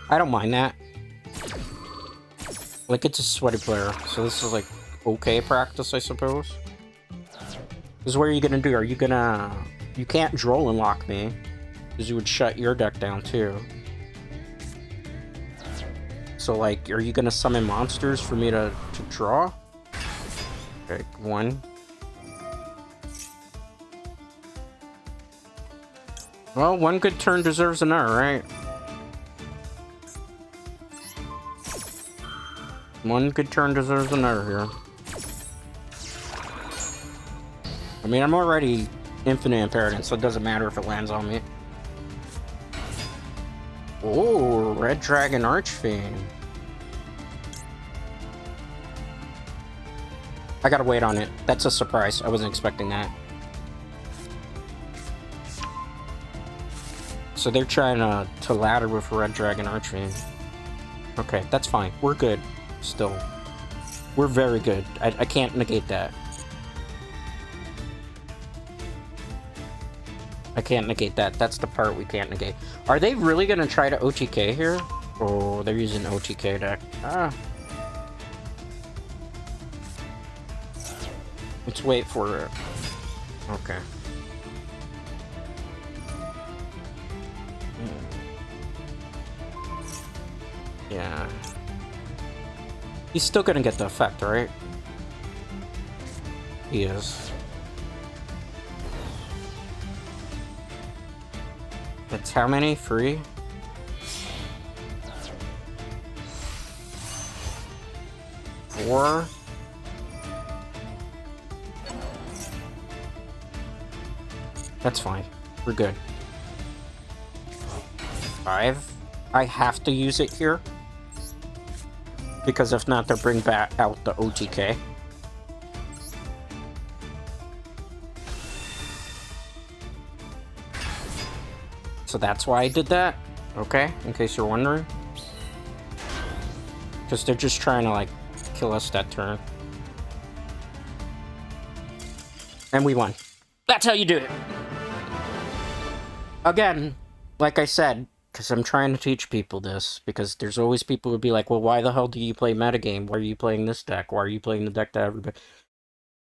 S1: I don't mind that. Like, it's a sweaty player, so this is, like, okay practice, I suppose. Because what are you gonna do? Are you gonna... You can't droll and lock me, because you would shut your deck down, too. So, like, are you gonna summon monsters for me to draw? Okay, one. Well, one good turn deserves another, right? One good turn deserves another here. I mean, I'm already infinite imperative, so it doesn't matter if it lands on me. Oh, Red Dragon Archfiend. I gotta wait on it. That's a surprise. I wasn't expecting that. So they're trying to ladder with Red Dragon Archfiend. Okay, that's fine. We're good. Still. We're very good. I can't negate that. I can't negate that. That's the part we can't negate. Are they really going to try to OTK here? Oh, they're using OTK deck. Ah. Let's wait for it. Okay. Yeah. He's still gonna get the effect, right? He is. That's how many? 3? 4? That's fine. We're good. 5? I have to use it here. Because if not, they'll bring back out the OTK. So that's why I did that. Okay, in case you're wondering. Because they're just trying to, like, kill us that turn. And we won. That's how you do it. Again, like I said, because I'm trying to teach people this, because there's always people who be like, well, why the hell do you play metagame? Why are you playing this deck? Why are you playing the deck that everybody...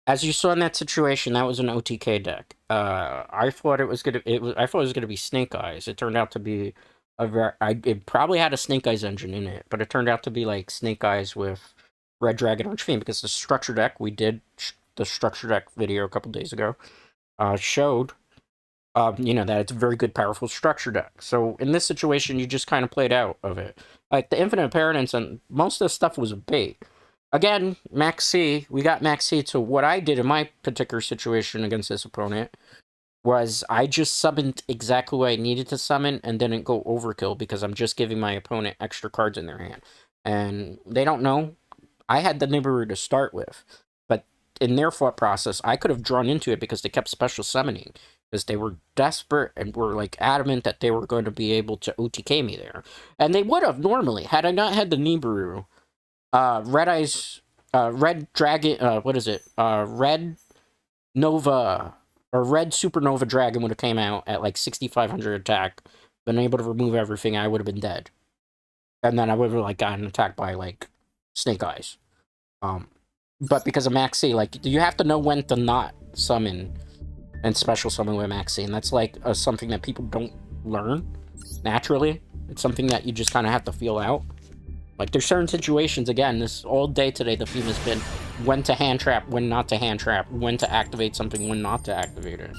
S1: As you saw in that situation, that was an OTK deck. I thought it was gonna be Snake Eyes. It turned out to be it probably had a Snake Eyes engine in it, but it turned out to be like Snake Eyes with Red Dragon Archfiend, because the structure deck, we did the structure deck video a couple days ago, showed, you know, that it's a very good, powerful structure deck. So in this situation, you just kind of played out of it. Like the Infinite Apparentance and most of the stuff was a bait. Again, Max C, we got Max C. So what I did in my particular situation against this opponent was I just summoned exactly what I needed to summon and didn't go overkill, because I'm just giving my opponent extra cards in their hand. And they don't know. I had the Nibiru to start with, but in their thought process, I could have drawn into it because they kept special summoning, because they were desperate and were like adamant that they were going to be able to OTK me there. And they would have normally, had I not had the Nibiru. Red Eyes, Red Dragon, what is it? Red Nova, or Red Supernova Dragon would have came out at like 6,500 attack, been able to remove everything, I would have been dead. And then I would have like gotten attacked by like Snake Eyes. But because of Max C, like, you have to know when to not summon and special summon with Max C, and that's like something that people don't learn naturally. It's something that you just kind of have to feel out. Like, there's certain situations, again, this all day today, the theme has been when to hand trap, when not to hand trap, when to activate something, when not to activate it.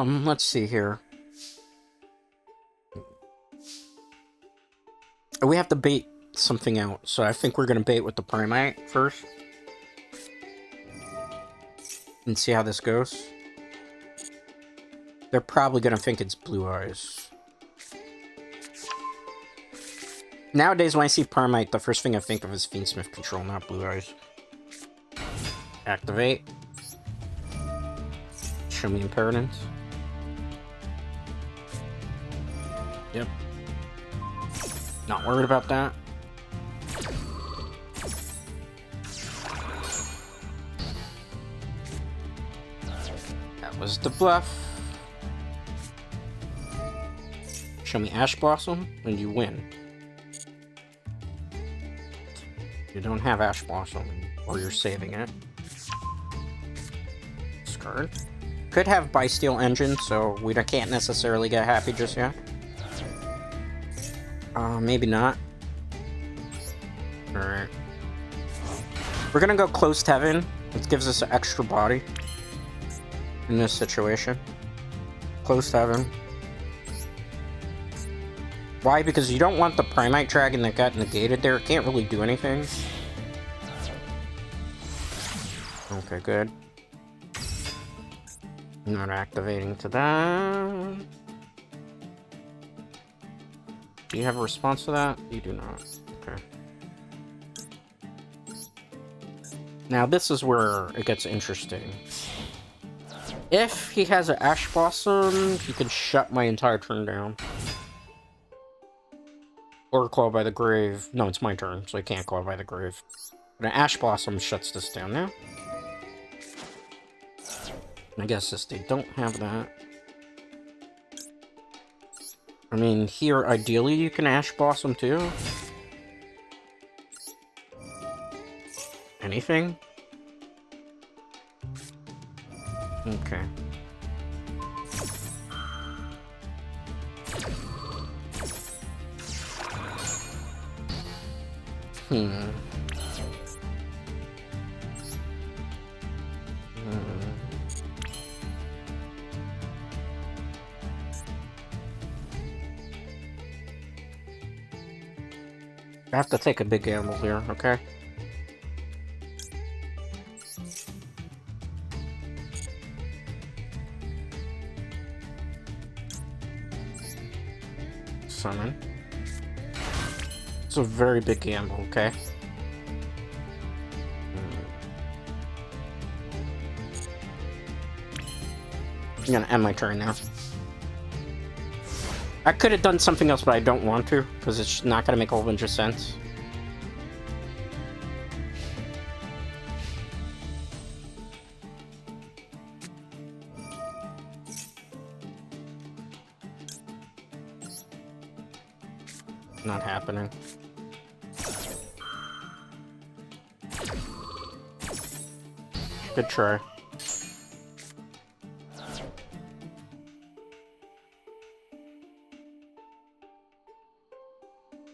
S1: Let's see here. We have to bait something out, so I think we're gonna bait with the Primite first. And see how this goes. They're probably gonna think it's Blue Eyes. Nowadays, when I see Primite, the first thing I think of is Fiendsmith Control, not Blue Eyes. Activate. Show me Impermanence. Yep. Not worried about that. That was the bluff. Show me Ash Blossom, and you win. You don't have Ash Blossom, or you're saving it. Discard. Could have Bysteel Engine, so we can't necessarily get happy just yet. Maybe not. Alright. We're gonna go Close to Heaven. It gives us an extra body in this situation. Close to Heaven. Why? Because you don't want the Primite Dragon that got negated there. It can't really do anything. Okay, good. Not activating to that. Do you have a response to that? You do not. Okay. Now this is where it gets interesting. If he has an Ash Blossom, he can shut my entire turn down. Or Call by the Grave. No, it's my turn, so I can't Call by the Grave. But an Ash Blossom shuts this down now. I guess if they don't have that... I mean, here, ideally, you can Ash Blossom, too. Anything? Okay. I have to take a big gamble here, okay? Summon. It's a very big gamble, okay? I'm gonna end my turn now. I could have done something else, but I don't want to, because it's not gonna make a whole bunch of sense. Not happening. Good try.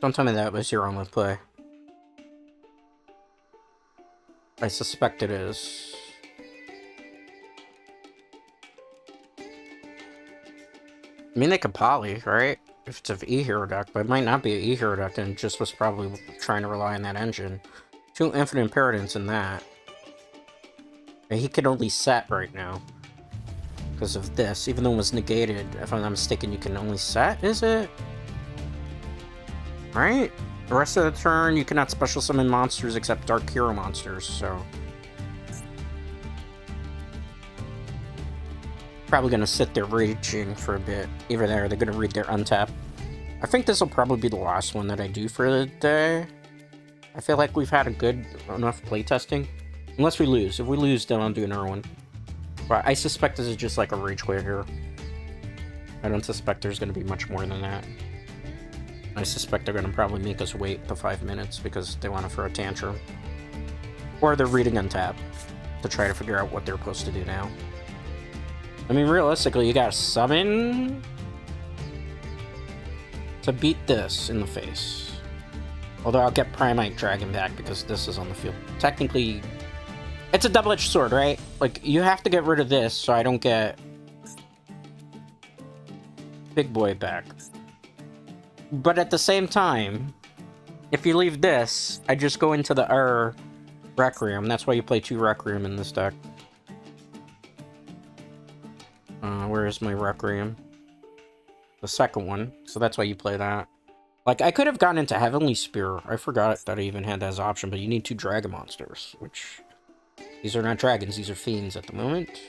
S1: Don't tell me that was your only play. I suspect it is. I mean, they could poly, right? If it's an E-Hero deck, but it might not be an E-Hero deck, and just was probably trying to rely on that engine. 2 Infinite Impertinence in that. And he can only set right now. Because of this, even though it was negated, if I'm not mistaken, you can only set, is it? Right? The rest of the turn, you cannot special summon monsters except Dark Hero monsters, so... Probably gonna sit there raging for a bit. Either there, they're gonna read their untap. I think this will probably be the last one that I do for the day. I feel like we've had a good enough playtesting. Unless we lose. If we lose, then I'll do another one. But I suspect this is just like a rage quit here. I don't suspect there's gonna be much more than that. I suspect they're gonna probably make us wait the 5 minutes because they want to throw a tantrum. Or they're reading untap to try to figure out what they're supposed to do now. I mean, realistically, you gotta summon to beat this in the face. Although I'll get Primite Dragon back because this is on the field. Technically, it's a double-edged sword, right? Like, you have to get rid of this so I don't get Big Boy back. But at the same time, if you leave this, I just go into the Requiem. That's why you play 2 Requiem in this deck. Where is my Requiem? The second one. So that's why you play that. Like, I could have gotten into Heavenly Spear. I forgot that I even had that as an option, but you need 2 dragon monsters, which... These are not dragons, these are fiends at the moment.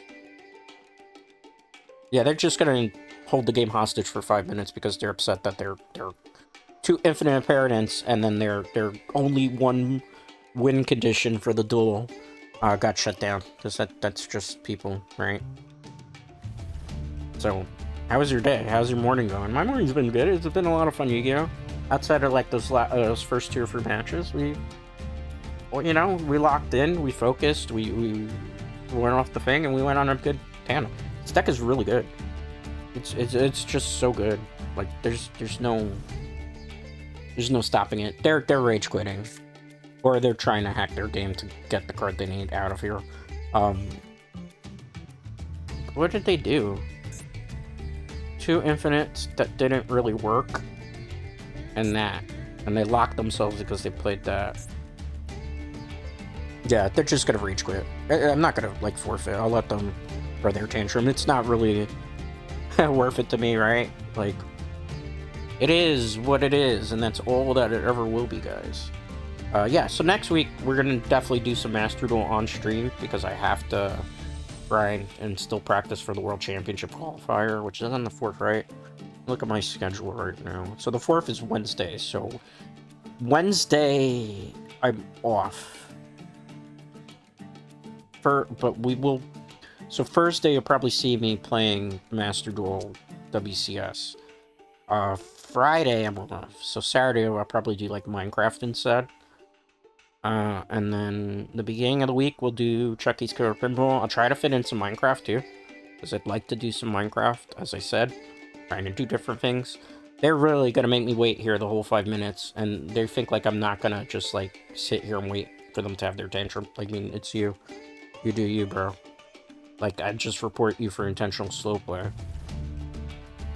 S1: Yeah, they're just gonna hold the game hostage for 5 minutes because they're upset that they're 2 Infinite Impertinence, and then their only 1 win condition for the duel got shut down. Because that's just people, right? So, how was your day? How's your morning going? My morning's been good. It's been a lot of fun, Yugioh. Outside of like those first 2 or 3 matches, well, you know, we locked in, we focused, we went off the thing, and we went on a good tandem. This deck is really good. It's just so good. Like there's no stopping it. They're rage quitting, or they're trying to hack their game to get the card they need out of here. What did they do? 2 infinites that didn't really work, and they locked themselves because they played that. Yeah, they're just gonna rage quit. I'm not gonna like forfeit. I'll let them throw their tantrum. It's not really worth it to me, right? Like, it is what it is, and that's all that it ever will be, guys. Yeah, so next week we're gonna definitely do some Master Duel on stream because I have to grind and still practice for the World Championship qualifier, which is on the 4th, right? Look at my schedule right now. So the 4th is Wednesday, so Wednesday I'm off. But we will... So Thursday you'll probably see me playing Master Duel WCS. Friday I'm off. So Saturday I'll probably do like Minecraft instead. And then the beginning of the week we'll do Chucky's Killer Pinball. I'll try to fit in some Minecraft too, because I'd like to do some Minecraft, as I said. Trying to do different things. They're really gonna make me wait here the whole 5 minutes, and they think like I'm not gonna just like sit here and wait for them to have their tantrum. Like, I mean, it's you. You do you, bro. Like, I just report you for intentional slow play.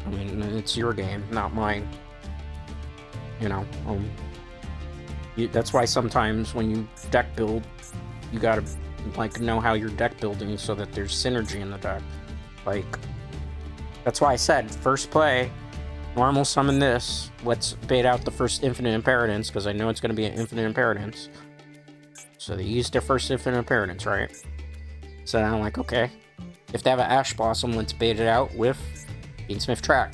S1: I mean, it's your game, not mine. You know, that's why sometimes when you deck build, you gotta, like, know how you're deck building so that there's synergy in the deck. Like, that's why I said, first play, normal summon this, let's bait out the first infinite impermanence, because I know it's gonna be an infinite impermanence. So they used their first infinite impermanence, right? So I'm like, okay, if they have an Ash Blossom, let's bait it out with Fiendsmith Track.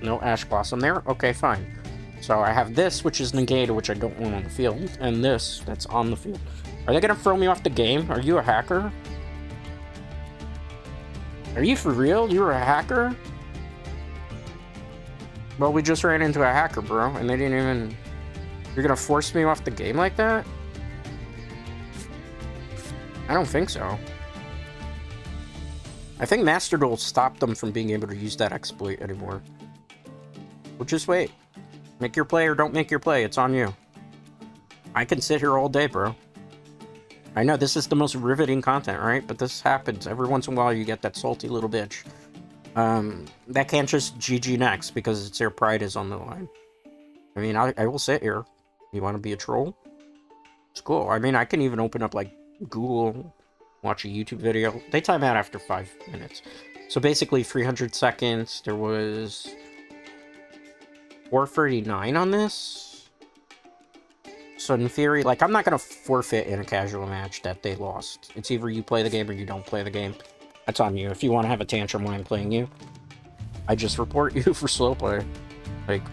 S1: No Ash Blossom there? Okay, fine. So I have this, which is negated, which I don't want on the field, and this, that's on the field. Are they gonna throw me off the game? Are you a hacker? Are you for real? You're a hacker? Well, we just ran into a hacker, bro, and they didn't even... You're gonna force me off the game like that? I don't think so. I think Master Duel stopped them from being able to use that exploit anymore. Well, just wait. Make your play or don't make your play. It's on you. I can sit here all day, bro. I know this is the most riveting content, right? But this happens. Every once in a while you get that salty little bitch. That can't just GG next because it's their pride is on the line. I mean, I will sit here. You want to be a troll? It's cool. I mean, I can even open up, like, Google... watch a YouTube video. They time out after 5 minutes. So basically 300 seconds. There was 439 on this. So in theory, like, I'm not going to forfeit in a casual match that they lost. It's either you play the game or you don't play the game. That's on you. If you want to have a tantrum when I'm playing you, I just report you for slow play. Like,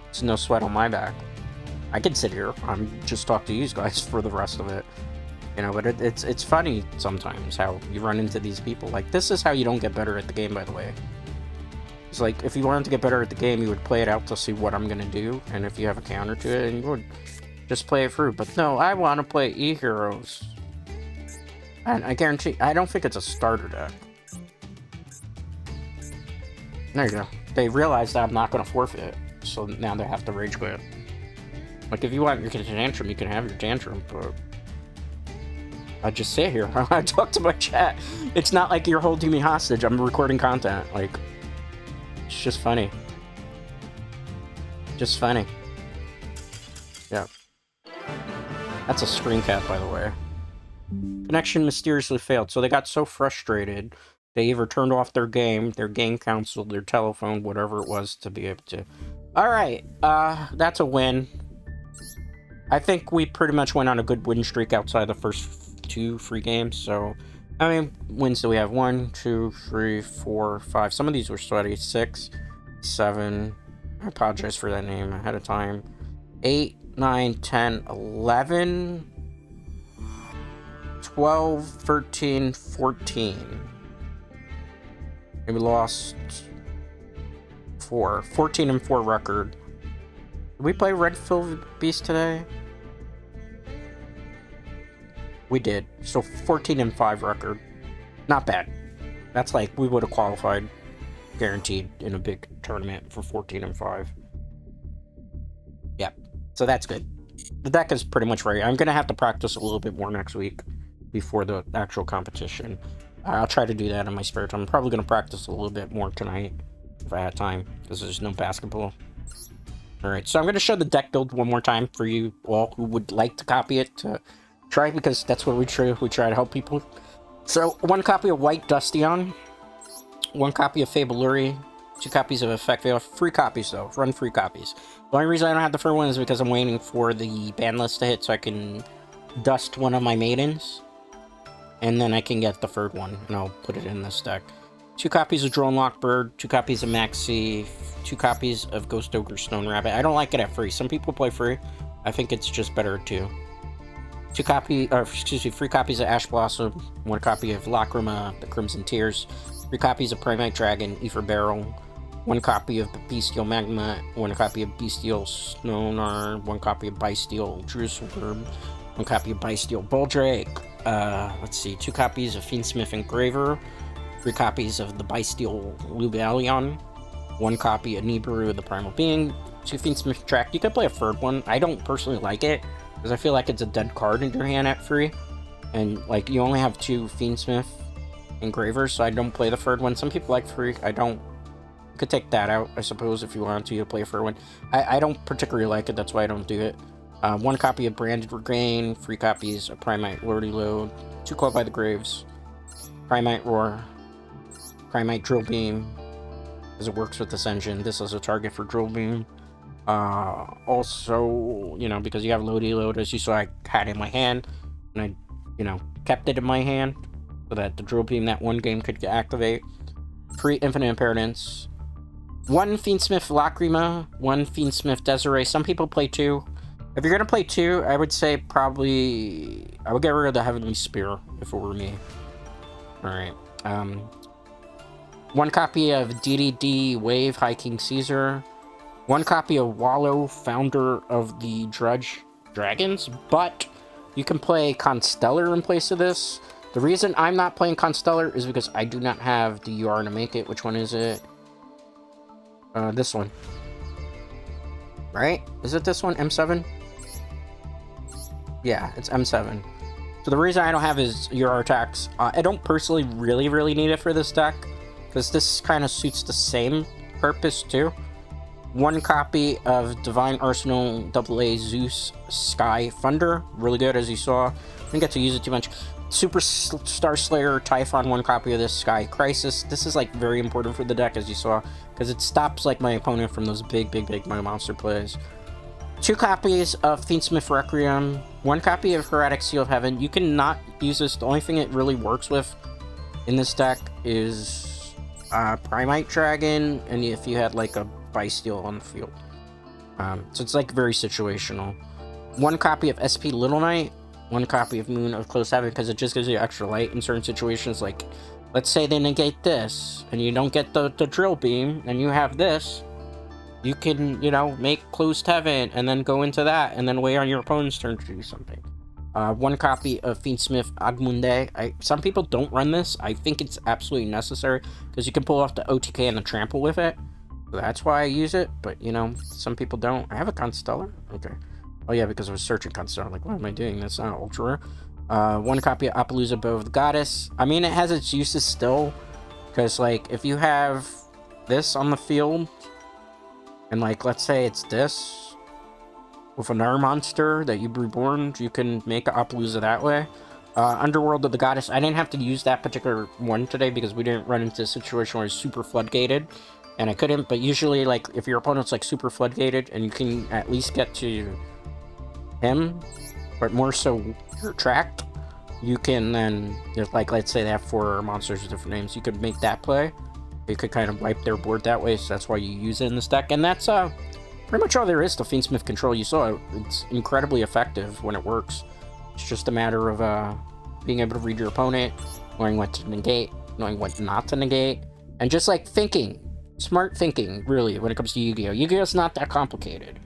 S1: it's no sweat on my back. I can sit here. I'm just talk to you guys for the rest of it. You know, but it's funny sometimes how you run into these people. Like, this is how you don't get better at the game, by the way. It's like, if you wanted to get better at the game, you would play it out to see what I'm going to do, and if you have a counter to it, and you would just play it through. But no, I want to play E-Heroes. And I guarantee, I don't think it's a starter deck. There you go. They realize that I'm not going to forfeit, so now they have to rage quit. Like, if you want your tantrum, you can have your tantrum, but... I just sit here. I talk to my chat. It's not like you're holding me hostage. I'm recording content. Like, it's just funny. Just funny. Yeah. That's a screen cap, by the way. Connection mysteriously failed. So they got so frustrated, they either turned off their game console, their telephone, whatever it was, to be able to... Alright, that's a win. I think we pretty much went on a good win streak outside the first 2 free games, so I mean, wins that we have 1, 2, 3, 4, 5. Some of these were sweaty. 6, 7. I apologize for that name ahead of time. 8, 9, 10, 11, 12, 13, 14. And we lost 4. 14 and 4 record. Did we play Red Phil Beast today? We did. So 14 and 5 record. Not bad. That's like, we would have qualified guaranteed in a big tournament for 14 and 5. Yeah. So that's good. The deck is pretty much ready. I'm going to have to practice a little bit more next week before the actual competition. I'll try to do that in my spare time. I'm probably going to practice a little bit more tonight if I had time, because there's no basketball. Alright, so I'm going to show the deck build one more time for you all who would like to copy it to try, because that's what we try to help people. So, 1 copy of White Dustion, 1 copy of Fable Lurie, 2 copies of Effect Veil, 3 copies though, run 3 copies. The only reason I don't have the 3rd one is because I'm waiting for the ban list to hit so I can dust one of my maidens. and then I can get the third one, and I'll put it in this deck. 2 copies of Drone Lockbird, 2 copies of Maxi, 2 copies of Ghost Ogre Stone Rabbit. I don't like it at free. Some people play free. I think it's just better at 2. 3 copies of Ash Blossom, 1 copy of Lacrima, the Crimson Tears, 3 copies of Primate Dragon, Ether Barrel, 1 copy of Bestial Magma, 1 copy of Bestial Snonar, 1 copy of Bestial Jerusalem, 1 copy of Bestial Buldrake, let's see, 2 copies of Fiendsmith Engraver, 3 copies of the Bestial Lubalion, 1 copy of Nibiru, the Primal Being, 2 Fiendsmith Track. You could play a third one. I don't personally like it, because I feel like it's a dead card in your hand at free, and like you only have 2 Fiendsmith Engravers, so I don't play the third one. Some people like free. I don't. You could take that out, I suppose, if you want to play a third one. I don't particularly like it, that's why I don't do it. 1 copy of Branded Regain, 3 copies of Primite Lordy Load, 2 Called by the Graves, Primite Roar, Primite Drill Beam, because it works with this engine. This is a target for Drill Beam. Also, you know, because you have Lodi Load, as you saw, I had it in my hand, and I, you know, kept it in my hand, so that the Drill Beam that one game could activate. 3 Infinite Impermanence, 1 Fiendsmith Lacrima, 1 Fiendsmith Desiree. Some people play 2. If you're gonna play 2, I would say probably I would get rid of the Heavenly Spear if it were me. Alright. 1 copy of DDD Wave High King Caesar, 1 copy of Wallow, Founder of the Drudge Dragons, but you can play Constellar in place of this. The reason I'm not playing Constellar is because I do not have the UR to make it. Which one is it? This one. Right? Is it this one? M7? Yeah, it's M7. So the reason I don't have his UR attacks, I don't personally really need it for this deck, because this kind of suits the same purpose too. 1 copy of Divine Arsenal AA Zeus Sky Thunder, really good, as you saw. I didn't get to use it too much. Super Star Slayer Typhon, 1 copy of this Sky Crisis. This is like very important for the deck, as you saw, because it stops like my opponent from those big my monster plays. 2 copies of Fiendsmith Requiem, 1 copy of Heretic Seal of Heaven. You cannot use this. The only thing it really works with in this deck is Primite Dragon, and if you had like a Bestial on the field. So it's like very situational. 1 copy of SP Little Knight, 1 copy of Moon of Close Heaven, because it just gives you extra light in certain situations. Like, let's say they negate this, and you don't get the Drill Beam, and you have this. You can, you know, make Closed Heaven, and then go into that, and then wait on your opponent's turn to do something. 1 copy of Fiendsmith Agmunde. Some people don't run this. I think it's absolutely necessary, because you can pull off the OTK and the Trample with it. So that's why I use it, but, you know, some people don't. I have a Constellar? Okay. Oh yeah, because I was searching Constellar. Like, why am I doing this? Not ultra rare. 1 copy of Appaloosa Bow of the Goddess. I mean, it has its uses still, because, like, if you have this on the field, and, like, let's say it's this, with another monster that you reborn, you can make an Appaloosa that way. Underworld of the Goddess. I didn't have to use that particular one today, because we didn't run into a situation where it's super floodgated, and I couldn't, but usually, like, if your opponent's, like, super floodgated, and you can at least get to him, but more so you're tracked, you can then, like, let's say they have 4 monsters with different names, you could make that play. You could kind of wipe their board that way, so that's why you use it in this deck. And that's pretty much all there is to Fiendsmith Control. You saw it. It's incredibly effective when it works. It's just a matter of being able to read your opponent, knowing what to negate, knowing what not to negate, and just, like, thinking. Smart thinking, really, when it comes to Yu-Gi-Oh! Yu-Gi-Oh's not that complicated.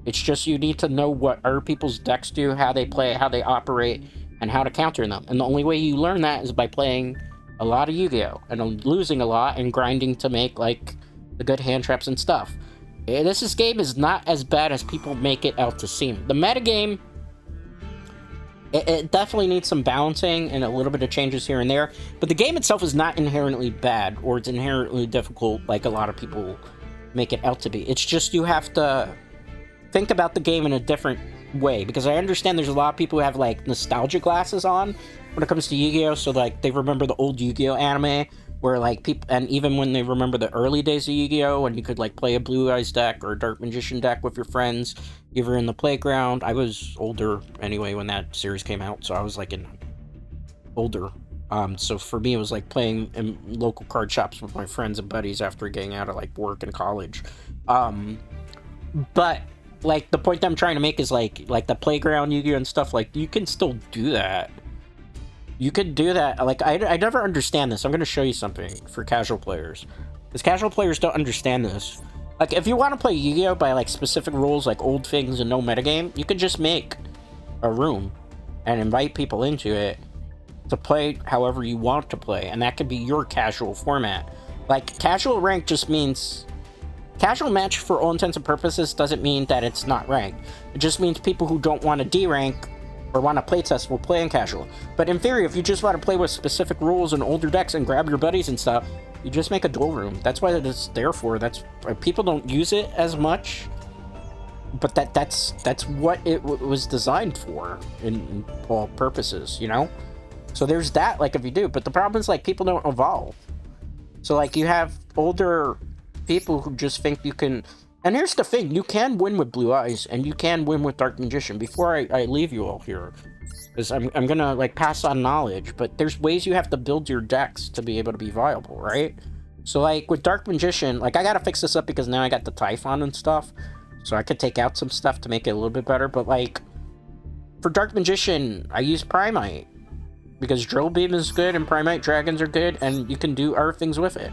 S1: It's just you need to know what other people's decks do, how they play, how they operate, and how to counter them. And the only way you learn that is by playing a lot of Yu-Gi-Oh! And losing a lot and grinding to make, like, the good hand traps and stuff. This game is not as bad as people make it out to seem. The metagame, it definitely needs some balancing and a little bit of changes here and there, but the game itself is not inherently bad, or it's inherently difficult like a lot of people make it out to be. It's just you have to think about the game in a different way, because I understand there's a lot of people who have, like, nostalgia glasses on when it comes to Yu-Gi-Oh! So, like, they remember the old Yu-Gi-Oh! Anime, where, like, people, and even when they remember the early days of Yu-Gi-Oh! When you could, like, play a Blue Eyes deck or a Dark Magician deck with your friends, you were in the playground. I was older anyway when that series came out, so I was, like, in older So for me, it was like playing in local card shops with my friends and buddies after getting out of like work and college. But like the point that I'm trying to make is like the playground Yu-Gi-Oh and stuff. Like you can still do that. You could do that. Like I never understand this. I'm gonna show you something for casual players, because casual players don't understand this. Like if you want to play Yu-Gi-Oh by like specific rules, like old things and no metagame, you could just make a room and invite people into it to play however you want to play, and that could be your casual format. Like casual rank just means casual match for all intents and purposes doesn't mean that it's not ranked. It just means people who don't want to D-rank or want to playtest will play in casual. But in theory, if you just want to play with specific rules and older decks and grab your buddies and stuff, you just make a duel room. That's what it's there for. That's people don't use it as much, but that's what it was designed for in all purposes, you know? So there's that, like, if you do. But the problem is, like, people don't evolve. So, like, you have older people who just think you can... And here's the thing, you can win with Blue Eyes, and you can win with Dark Magician. Before I leave you all here, because I'm gonna, like, pass on knowledge, but there's ways you have to build your decks to be able to be viable, right? So, like, with Dark Magician, like, I gotta fix this up because now I got the Typhon and stuff, so I could take out some stuff to make it a little bit better, but, like, for Dark Magician, I use Primite, because Drill Beam is good, and Primite Dragons are good, and you can do other things with it.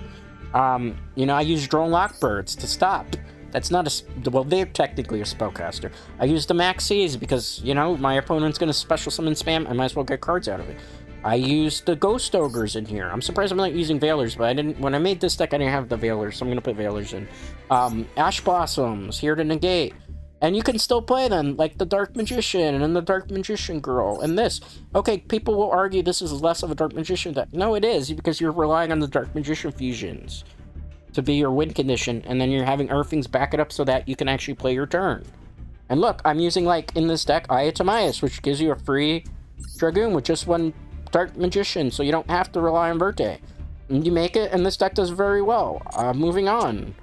S1: You know, I use Drone Lockbirds to stop. That's not a... Well, they're technically a spellcaster. I use the Maxis because, you know, my opponent's going to special summon spam. I might as well get cards out of it. I use the Ghost Ogres in here. I'm surprised I'm not using Veilers, but I didn't... When I made this deck, I didn't have the Veilers, so I'm going to put Veilers in. Ash Blossoms, here to negate. And you can still play them, like the Dark Magician and the Dark Magician Girl, and this. Okay, people will argue this is less of a Dark Magician deck. No, it is, because you're relying on the Dark Magician fusions to be your win condition, and then you're having Earthings back it up so that you can actually play your turn. And look, I'm using, like, in this deck, Ayatamias, which gives you a free Dragoon with just one Dark Magician, so you don't have to rely on Verte. And you make it, and this deck does very well. Moving on.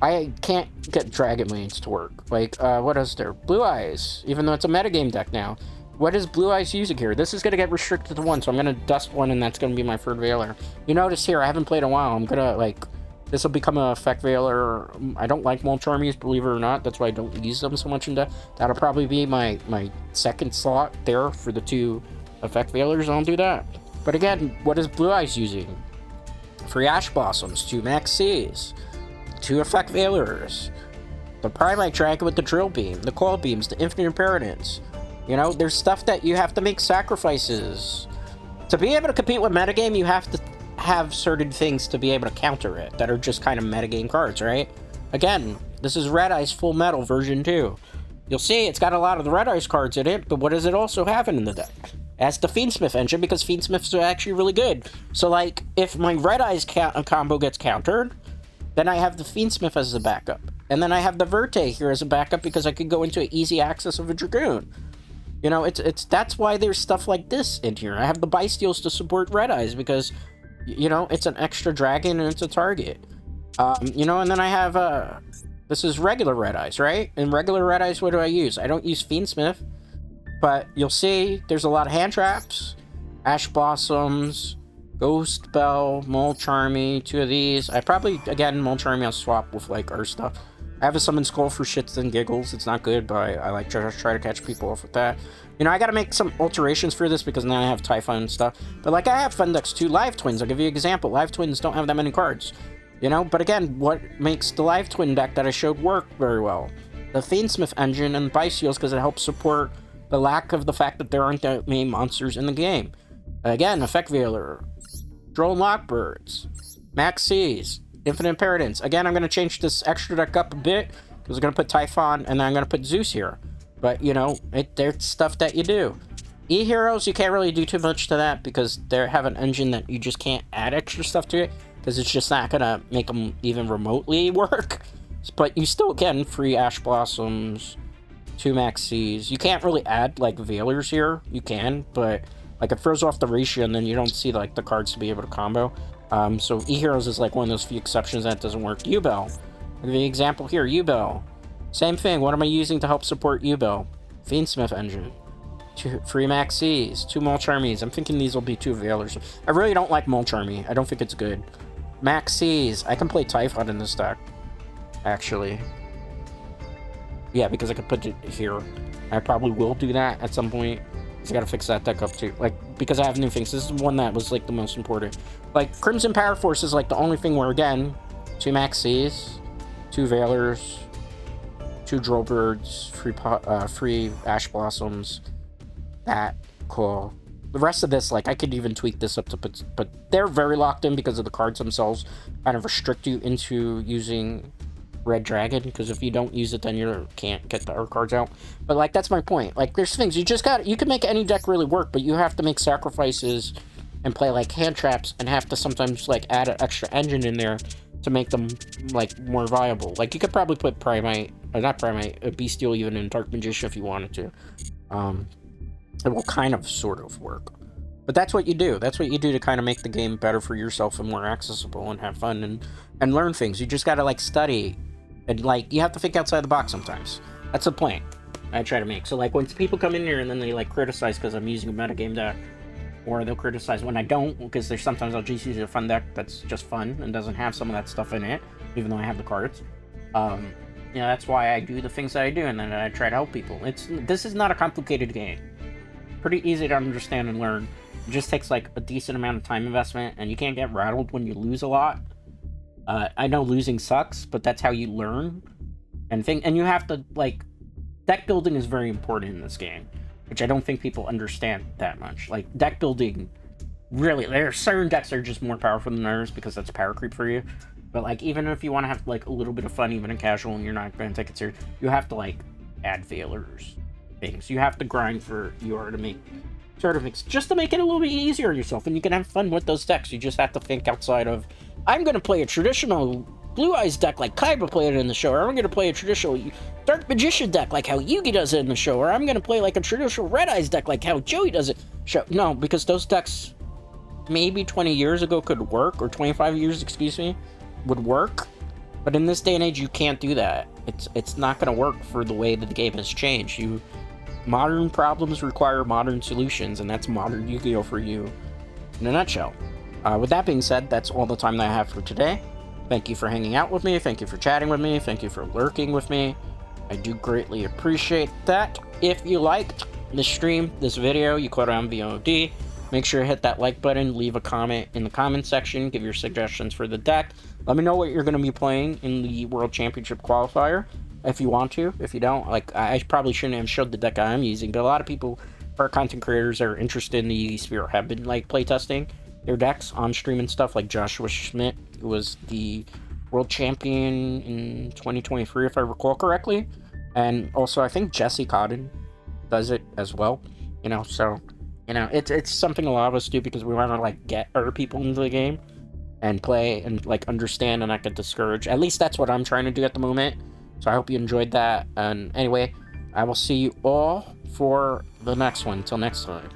S1: I can't get Dragon Lanes to work. Like, what is there? Blue Eyes, even though it's a metagame deck now. What is Blue Eyes using here? This is going to get restricted to one, so I'm going to dust one, and that's going to be my third Veiler. You notice here, I haven't played in a while. I'm going to, like... This will become a Effect Veiler. I don't like Mulch Armies, believe it or not. That's why I don't use them so much in deck. That'll probably be my second slot there for the two Effect Veilers. I'll do that. But again, what is Blue Eyes using? 3 Ash Blossoms, 2 Maxis, 2 Effect Veilers, the Primite Dragon with the Drill Beam, the Coil Beams, the Infinite Impermanence. You know, there's stuff that you have to make sacrifices. To be able to compete with metagame, you have to have certain things to be able to counter it that are just kind of metagame cards, right? Again, this is Red Eyes Full Metal version 2. You'll see it's got a lot of the Red Eyes cards in it, but what does it also have in the deck? It has the Fiendsmith engine, because Fiendsmiths are actually really good. So, like, if my Red Eyes combo gets countered, then I have the Fiendsmith as a backup. And then I have the Verte here as a backup, because I could go into an easy access of a Dragoon. You know, that's why there's stuff like this in here. I have the Bystials to support Red Eyes, because... You know, it's an extra dragon and it's a target. You know, and then I have, this is regular Red Eyes, right? And regular Red Eyes, what do I use? I don't use Fiendsmith, but you'll see there's a lot of hand traps. Ash Blossoms, Ghost Bell, Mulch Army, 2 of these. I probably, again, Mulch Army I'll swap with, like, our stuff. I have a Summon Skull for shits and giggles. It's not good, but I like to try to catch people off with that. You know, I gotta make some alterations for this because now I have Typhon and stuff. But, like, I have Fendex 2 Live Twins. I'll give you an example. Live Twins don't have that many cards. You know, but again, what makes the Live Twin deck that I showed work very well? The Fiendsmith engine and Bystials, because it helps support the lack of the fact that there aren't that many monsters in the game. Again, Effect Veiler, Drone Lockbirds, Maxis, Infinite Impermanence. Again, I'm going to change this extra deck up a bit, because I'm going to put Typhon, and then I'm going to put Zeus here. But, you know, there's stuff that you do. E-Heroes, you can't really do too much to that, because they have an engine that you just can't add extra stuff to it, because it's just not going to make them even remotely work. But you still can free Ash Blossoms, 2 Maxis. You can't really add, like, Veilers here. You can, but, like, it throws off the ratio, and then you don't see, like, the cards to be able to combo. So E-Heroes is, like, one of those few exceptions that doesn't work. U-Bell. I'll give you an example here. U-Bell. Same thing. What am I using to help support U-Bell? Fiendsmith engine. 2 free Maxis, 2 Mulch Armies. I'm thinking these will be 2 Veilers. I really don't like Mulch Army. I don't think it's good. Maxis. I can play Typhon in this deck, actually. Yeah, because I could put it here. I probably will do that at some point. I gotta fix that deck up too. Like, because I have new things. This is one that was like the most important. Like, Crimson Power Force is like the only thing where, again, 2 Maxis, 2 Veilers, 2 Drillbirds, free Ash Blossoms. That cool. The rest of this, like, I could even tweak this up to put, but they're very locked in because of the cards themselves. Kind of restrict you into using Red Dragon, because if you don't use it, then you can't get the other cards out. But, like, that's my point. Like, there's things you can make any deck really work, but you have to make sacrifices and play, like, hand traps, and have to sometimes, like, add an extra engine in there to make them, like, more viable. Like, you could probably put Primite, or not Primite, a Bestial even in Dark Magician if you wanted to. It will kind of, sort of work. But that's what you do. That's what you do to kind of make the game better for yourself and more accessible and have fun and learn things. You just gotta, like, study. And, like, you have to think outside the box sometimes. That's the point I try to make. So, like, when people come in here and then they, like, criticize because I'm using a metagame deck, or they'll criticize when I don't, because there's sometimes I'll just use a fun deck that's just fun and doesn't have some of that stuff in it, even though I have the cards. You know, that's why I do the things that I do, and then I try to help people. This is not a complicated game. Pretty easy to understand and learn. It just takes, like, a decent amount of time investment, and you can't get rattled when you lose a lot. I know losing sucks, but that's how you learn. And you have to, like, deck building is very important in this game, which I don't think people understand that much. Like, deck building, really, there are certain decks that are just more powerful than others because that's power creep for you. But, like, even if you want to have, like, a little bit of fun, even in casual, and you're not going to take it serious, you have to, like, add Veilers, things. You have to grind for your to make, sort of, just to make it a little bit easier on yourself, and you can have fun with those decks. You just have to think outside of, I'm going to play a traditional Blue Eyes deck like Kaiba played it in the show, or I'm going to play a traditional Dark Magician deck like how Yugi does it in the show, or I'm going to play like a traditional Red Eyes deck like how Joey does it. No, because those decks maybe 20 years ago could work, or 25 years, excuse me, would work. But in this day and age, you can't do that. It's not going to work for the way that the game has changed. Modern problems require modern solutions, and that's modern Yu-Gi-Oh! For you in a nutshell. With that being said, that's all the time that I have for today. Thank you for hanging out with me. Thank you for chatting with me. Thank you for lurking with me. I do greatly appreciate that. If you liked the stream, this video, you caught it on VOD, make sure to hit that like button, leave a comment in the comment section, give your suggestions for the deck. Let me know what you're going to be playing in the World Championship Qualifier, if you want to. If you don't, like, I probably shouldn't have showed the deck I'm using, but a lot of people, our content creators that are interested in the Sphere, have been, like, playtesting their decks on stream and stuff, like Joshua Schmidt, who was the world champion in 2023, if I recall correctly. And also, I think Jesse Cotton does it as well, you know, so, you know, it's something a lot of us do because we want to, like, get other people into the game and play and, like, understand and not get discouraged. At least that's what I'm trying to do at the moment. So I hope you enjoyed that. And anyway, I will see you all for the next one. Until next time.